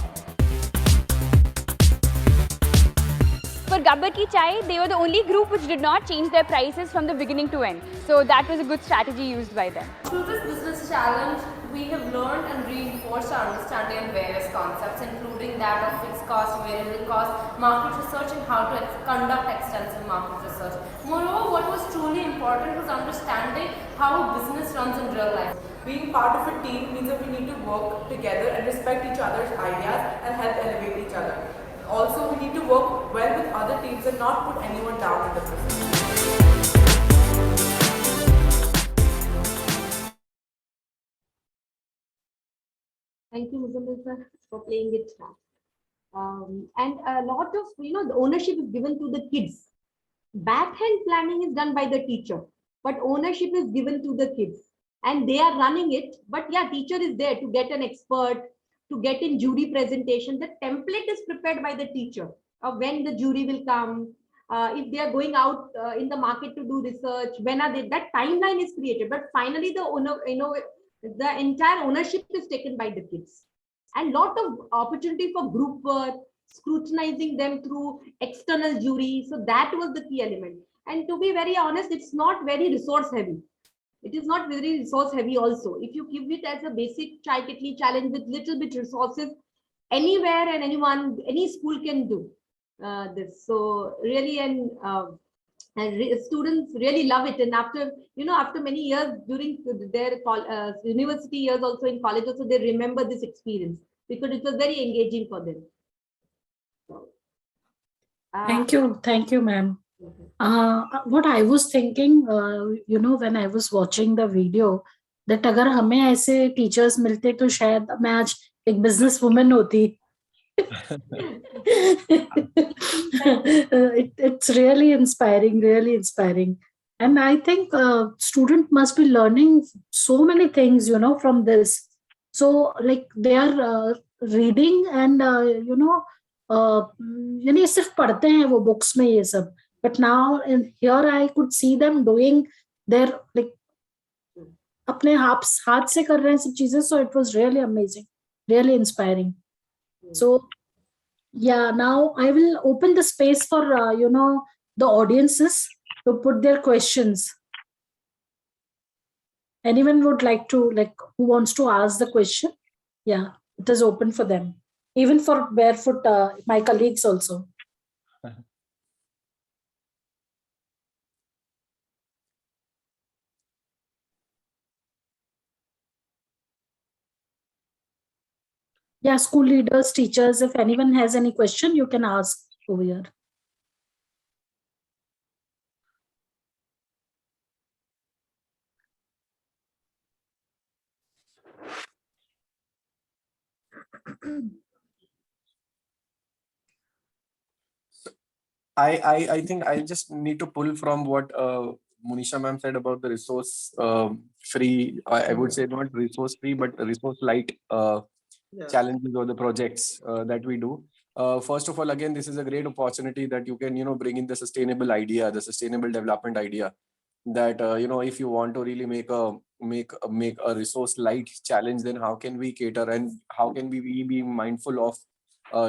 For Gabbar Ki Chai, they were the only group which did not change their prices from the beginning to end. So that was a good strategy used by them.
Through this business challenge, we have learned and reinforced our understanding of various concepts, including that of fixed cost, variable cost, market research, and how to conduct extensive market research. Moreover, what was truly important was understanding how business runs in real life.
Being part of a team means that we need to work together and respect each other's ideas and help elevate each other. Also, we need to work well with other teams and not put anyone down in the process.
Thank you, Muzammil sir, for playing it. And a lot of, the ownership is given to the kids. Backhand planning is done by the teacher, but ownership is given to the kids. And they are running it, but yeah, teacher is there to get an expert, to get in jury presentation. The template is prepared by the teacher of when the jury will come, if they are going out in the market to do research, when are they, that timeline is created. But finally, the owner, the entire ownership is taken by the kids. And lot of opportunity for group work, scrutinizing them through external jury. So that was the key element. And to be very honest, it's not very resource heavy. It is not very resource heavy also. If you give it as a basic Chai Ketli challenge with little bit resources, anywhere and anyone, any school can do this. So really, and students really love it. And after, after many years during their university years, also in college, also they remember this experience because it was very engaging for them. So,
Thank you, ma'am. What I was thinking, when I was watching the video, that अगर हमें ऐसे teachers मिलते तो शायद मैं आज एक business woman होती. It's really inspiring. And I think student must be learning so many things, from this. So like they are reading and, यानी सिर्फ पढ़ते हैं वो books में ये सब. But now in here I could see them doing their like अपने हाथ से कर रहे हैं सब चीजें. So it was really amazing, really inspiring. So yeah, now I will open the space for the audiences to put their questions. Anyone would like to, like, who wants to ask the question? Yeah, it is open for them, even for barefoot my colleagues also. Yeah, school leaders, teachers, if anyone has any question, you can ask over here.
I think I just need to pull from what Monisha ma'am said about the resource free. I would say not resource free, but resource light challenges or the projects that we do. First of all, again, this is a great opportunity that you can bring in the sustainable idea, the sustainable development idea. That if you want to really make a resource light challenge, then how can we cater and how can we be mindful of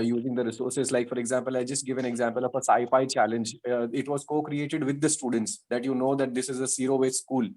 using the resources? Like, for example, I just give an example of a sci-fi challenge. It was co-created with the students, that that this is a zero waste school.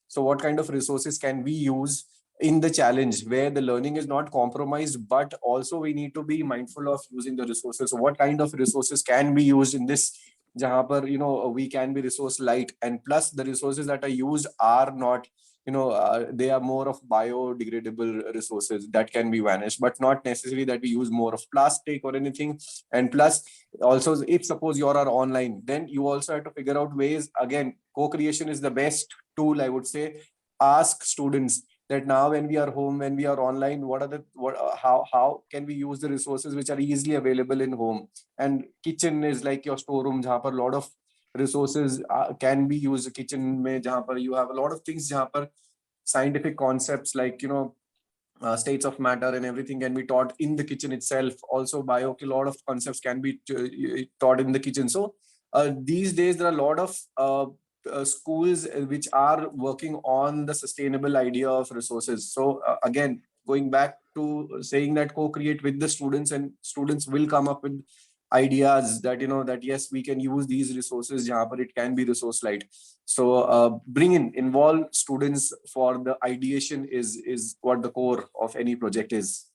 So what kind of resources can we use in the challenge where the learning is not compromised, but also we need to be mindful of using the resources? So what kind of resources can be used in this, jahan par we can be resource light, and plus the resources that are used are not they are more of biodegradable resources that can be vanished, but not necessarily that we use more of plastic or anything. And plus also, if suppose you are online, then you also have to figure out ways. Again, co-creation is the best tool, I would say. Ask students that now when we are home, when we are online, how can we use the resources which are easily available in home? And kitchen is like your storeroom, jahan par a lot of resources can be used. Kitchen mein jahan par you have a lot of things, jahan par scientific concepts like states of matter and everything can be taught in the kitchen itself. Also a lot of concepts can be taught in the kitchen. So these days there are a lot of schools which are working on the sustainable idea of resources. So again, going back to saying that co-create with the students, and students will come up with ideas that that yes, we can use these resources jahan par it can be resource light. So involve students for the ideation is what the core of any project is.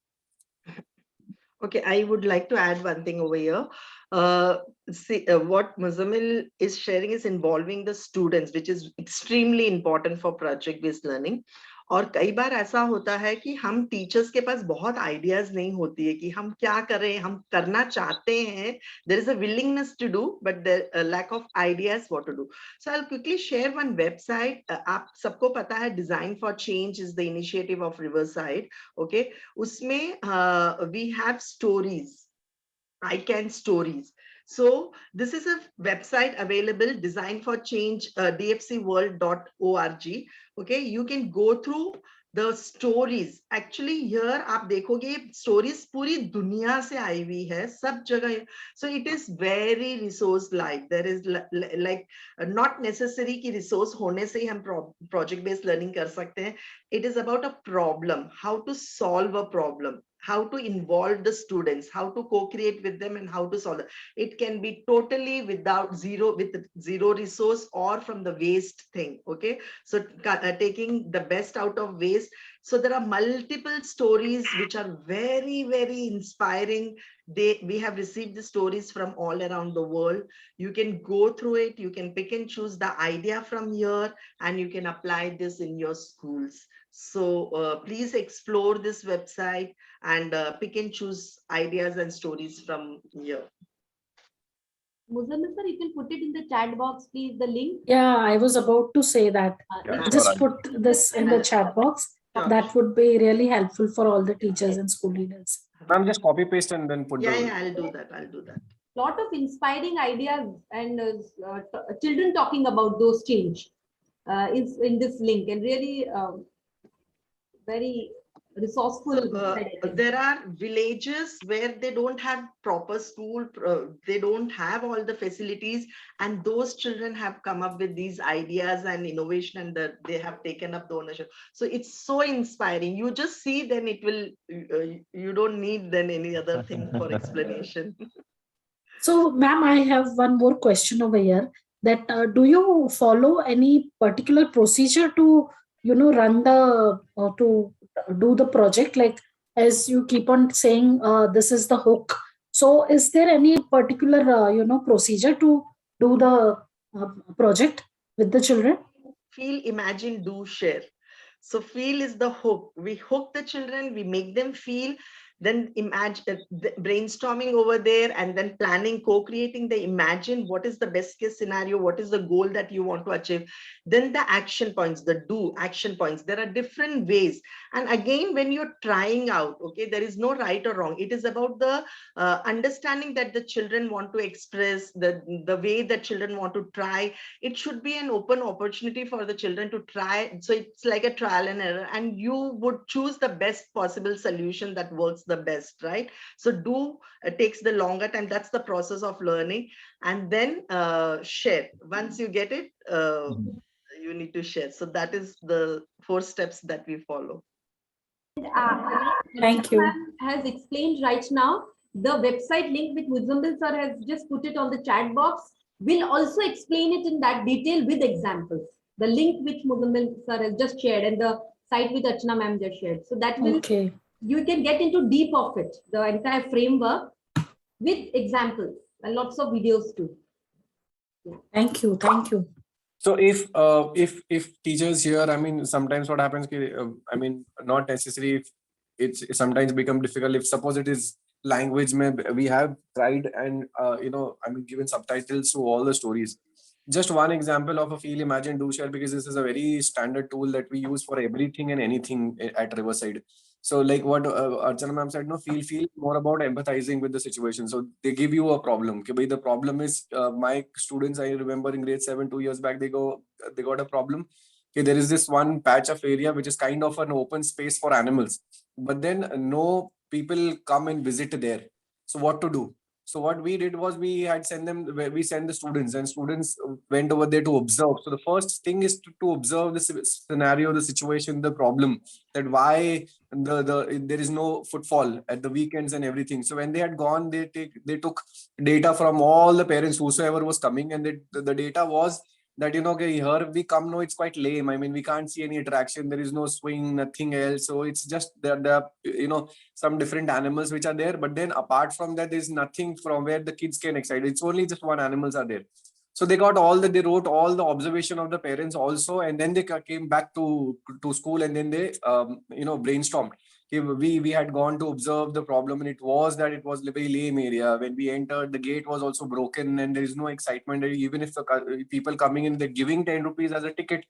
Okay, I would like to add one thing over here. What Muzammil is sharing is involving the students, which is extremely important for project-based learning. और कई बार ऐसा होता है कि हम teachers के पास बहुत ideas नहीं होती है कि हम क्या करें, हम करना चाहते हैं. There is a willingness to do, but there a lack of ideas what to do. So I'll quickly share one website. आप सबको पता है Design for Change is the initiative of Riverside. Okay, उसमें we have stories. I can stories. So this is a website available, Design for Change, dfcworld.org. Okay, you can go through the stories. Actually here आप देखोगे stories पूरी दुनिया से आई हुई है, सब जगह. So it is very resource like. There is like not necessary कि resource होने से ही हम project based learning कर सकते हैं. It is about a problem, how to solve a problem, how to involve the students, how to co-create with them, and how to solve it. It can be totally with zero resource or from the waste thing. Okay, so taking the best out of waste. So there are multiple stories which are very, very inspiring. We have received the stories from all around the world. You can go through it, you can pick and choose the idea from here, and you can apply this in your schools. So please explore this website and pick and choose ideas and stories from here.
Muzammil sir, you can put it in the chat box, please, the link.
Yeah, I was about to say that. Just put this in the chat box. That would be really helpful for all the teachers and school leaders.
I'm just copy paste and then put
Yeah, I'll do that.
Lot of inspiring ideas and children talking about those change is in this link, and really very resourceful.
There are villages where they don't have proper school, they don't have all the facilities, and those children have come up with these ideas and innovation, and they have taken up the ownership. So it's so inspiring. You just see, then it will, you don't need then any other thing for explanation.
So, ma'am, I have one more question over here. That do you follow any particular procedure to run the to do the project? Like, as you keep on saying, this is the hook. So, is there any particular procedure to do the project with the children?
Feel, imagine, do, share. So feel is the hook. We hook the children, we make them feel, then imagine, brainstorming over there, and then planning, co-creating. They imagine what is the best case scenario, what is the goal that you want to achieve. Then the action points, the do action points. There are different ways. And again, when you're trying out, okay, there is no right or wrong. It is about the understanding that the children want to express, the way that children want to try. It should be an open opportunity for the children to try. So it's like a trial and error, and you would choose the best possible solution that works the best, right? So do takes the longer time. That's the process of learning. And then share. Once you get it, you need to share. So that is the 4 steps that we follow.
Thank you.
Has explained right now. The website link which Muzambil sir has just put it on the chat box will also explain it in that detail with examples. The link which Muzambil sir has just shared and the site which Archana ma'am just shared. So that will, you can get into deep of it, the entire framework with examples and lots of videos too.
Thank you. Thank you.
So if teachers here, I mean, sometimes what happens, I mean, not necessarily, if it's sometimes become difficult. If suppose it is language, we have tried and I mean, given subtitles to all the stories. Just one example of a feel, imagine, do, share, because this is a very standard tool that we use for everything and anything at Riverside. So like what Archana ma'am said, no, feel more about empathizing with the situation. So they give you a problem. Okay, the problem is my students, I remember in grade 7, 2 years back, they got a problem. Okay, there is this one patch of area which is kind of an open space for animals, but then no people come and visit there. So what to do? So what we did was we sent the students, and students went over there to observe. So the first thing is to observe the scenario, the situation, the problem, that why there is no footfall at the weekends and everything. So when they had gone, they took data from all the parents, whosoever was coming, and the data was that, okay, here we come, no, it's quite lame. I mean, we can't see any attraction. There is no swing, nothing else. So it's just the some different animals which are there. But then apart from that, there's nothing from where the kids can excite. It's only just one animals are there. So they got they wrote all the observation of the parents also, and then they came back to school, and then they brainstormed. We had gone to observe the problem, and it was a very lame area. When we entered, the gate was also broken, and there is no excitement. Even if the people coming in, they're giving 10 rupees as a ticket.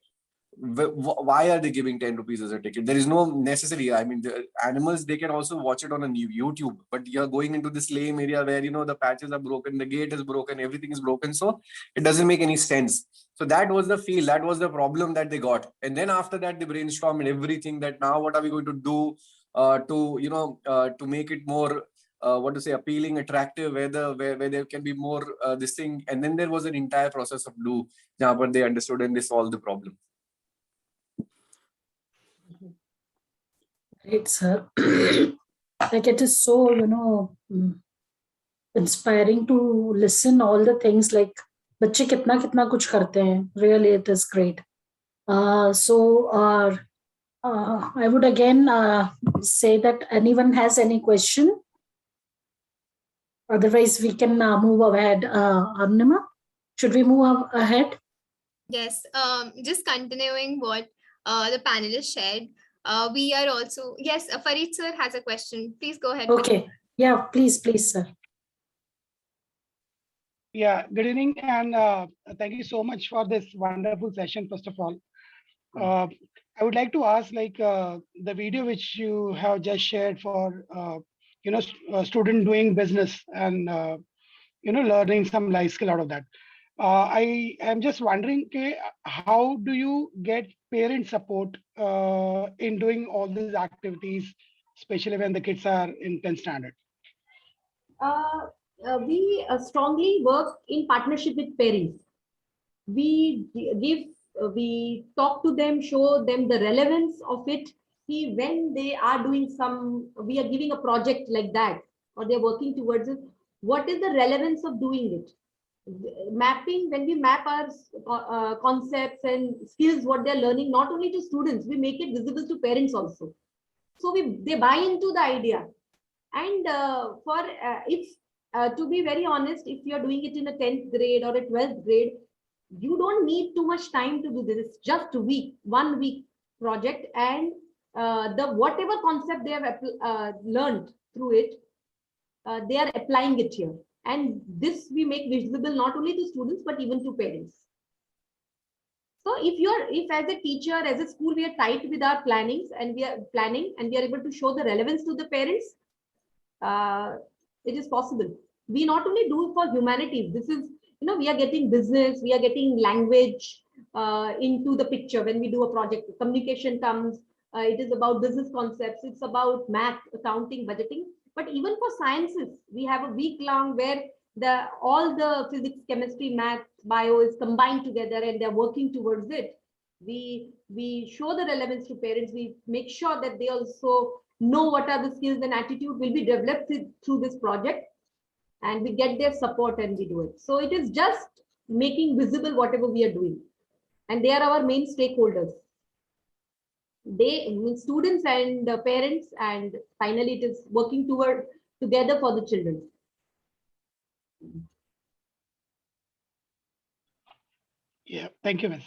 Why are they giving 10 rupees as a ticket? There is no necessity. I mean, the animals, they can also watch it on a YouTube, but you're going into this lame area where, the patches are broken, the gate is broken, everything is broken. So it doesn't make any sense. So that was the feel, that was the problem that they got. And then after that, they brainstormed everything, that now what are we going to do to make it more appealing, attractive, where there can be more this thing. And then there was an entire process of but they understood and they solved the problem.
Great, sir. Like, it is so inspiring to listen all the things, like बच्चे कितना कुछ करते हैं. Really, it is great. I would again say that anyone has any question? Otherwise, we can move ahead. Arunima, should we move ahead?
Yes. Just continuing what the panelists shared. We are also, yes, Farid sir has a question. Please go ahead.
Okay. Yeah, please, sir.
Yeah, good evening, and thank you so much for this wonderful session, first of all. I would like to ask, the video which you have just shared for, student doing business and, learning some life skill out of that. I am just wondering, how do you get parent support in doing all these activities, especially when the kids are in 10th standard?
We strongly work in partnership with parents. We talk to them, show them the relevance of it. When they are doing we are giving a project like that, or they're working towards it, what is the relevance of doing it? Mapping, when we map our concepts and skills, what they're learning, not only to students, we make it visible to parents also. So they buy into the idea. And if to be very honest, if you're doing it in a 10th grade or a 12th grade, you don't need too much time to do this. It's just a week, 1 week project, and the whatever concept they have learned through it, they are applying it here. And this we make visible not only to students but even to parents. So if as a teacher, as a school, we are tight with our plannings and we are planning and we are able to show the relevance to the parents, it is possible. We not only do it for humanities. This is, we are getting business, we are getting language into the picture when we do a project. Communication comes. It is about business concepts. It's about math, accounting, budgeting. But even for sciences, we have a week long where all the physics, chemistry, math, bio is combined together and they're working towards it. We show the relevance to parents. We make sure that they also know what are the skills and attitude will be developed through this project, and we get their support and we do it. So it is just making visible whatever we are doing, and they are our main stakeholders. They mean students and parents, and finally it is working together for the children.
Yeah, thank you, Miss.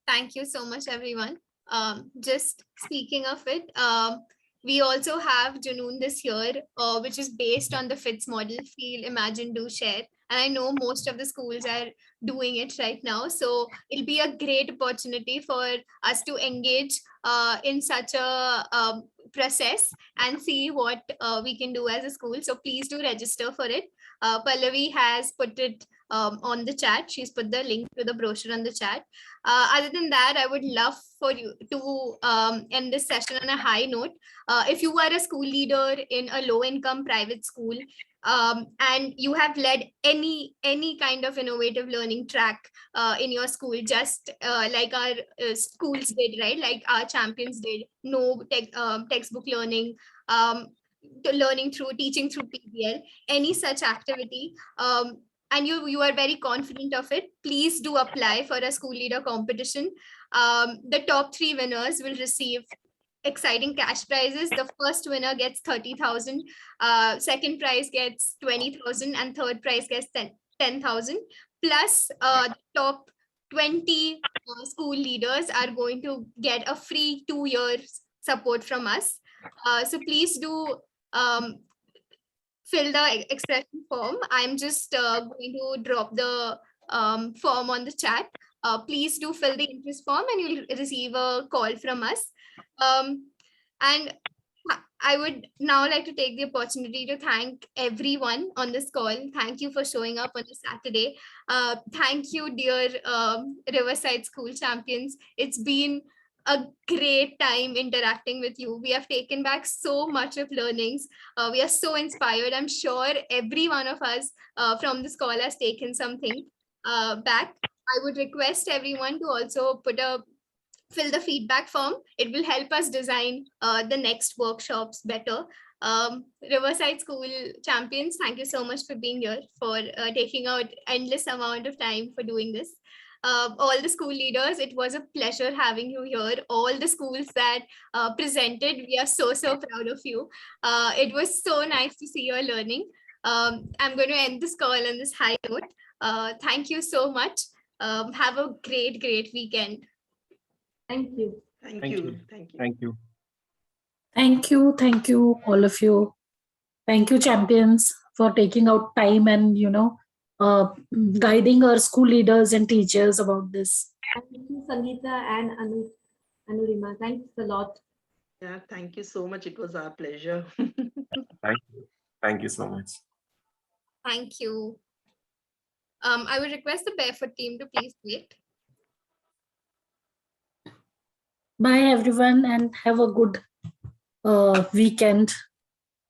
Thank you so much, everyone. Just speaking of it, we also have Junoon this year, which is based on the FITS model, Feel, Imagine, Do, Share. And I know most of the schools are doing it right now. So it'll be a great opportunity for us to engage in such a process and see what we can do as a school. So please do register for it. Pallavi has put it on the chat. She's put the link to the brochure on the chat. Other than that, I would love for you to end this session on a high note. If you are a school leader in a low-income private school, and you have led any kind of innovative learning track in your school, just like our schools did, right? Like our champions did, no textbook learning, learning through teaching through PBL, any such activity, and you are very confident of it, please do apply for a school leader competition. The top 3 winners will receive exciting cash prizes. The first winner gets 30,000, second prize gets 20,000, and third prize gets 10,000. Plus, the top 20 school leaders are going to get a free 2 years support from us. So please do fill the expression form. I'm just going to drop the form on the chat. Please do fill the interest form and you'll receive a call from us. And I would now like to take the opportunity to thank everyone on this call. Thank you for showing up on a Saturday. Thank you, dear Riverside School champions. It's been a great time interacting with you. We have taken back so much of learnings. We are so inspired. I'm sure every one of us from this call has taken something back. I would request everyone to also fill the feedback form. It will help us design the next workshops better. Riverside School champions, thank you so much for being here, for taking out endless amount of time for doing this. All the school leaders, it was a pleasure having you here. All the schools that presented, we are so proud of you. It was so nice to see your learning. I'm going to end this call on this high note. Thank you so much. Have a great weekend.
Thank you.
Thank you. Thank you.
Thank you.
Thank you. Thank you, all of you. Thank you, champions, for taking out time and, guiding our school leaders and teachers about this.
Thank you, Sangeeta and Anurima. Thanks a lot.
Yeah, thank you so much. It was our pleasure.
Thank you so much.
Thank you. I would request the Barefoot team to please wait.
Bye everyone and have a good weekend.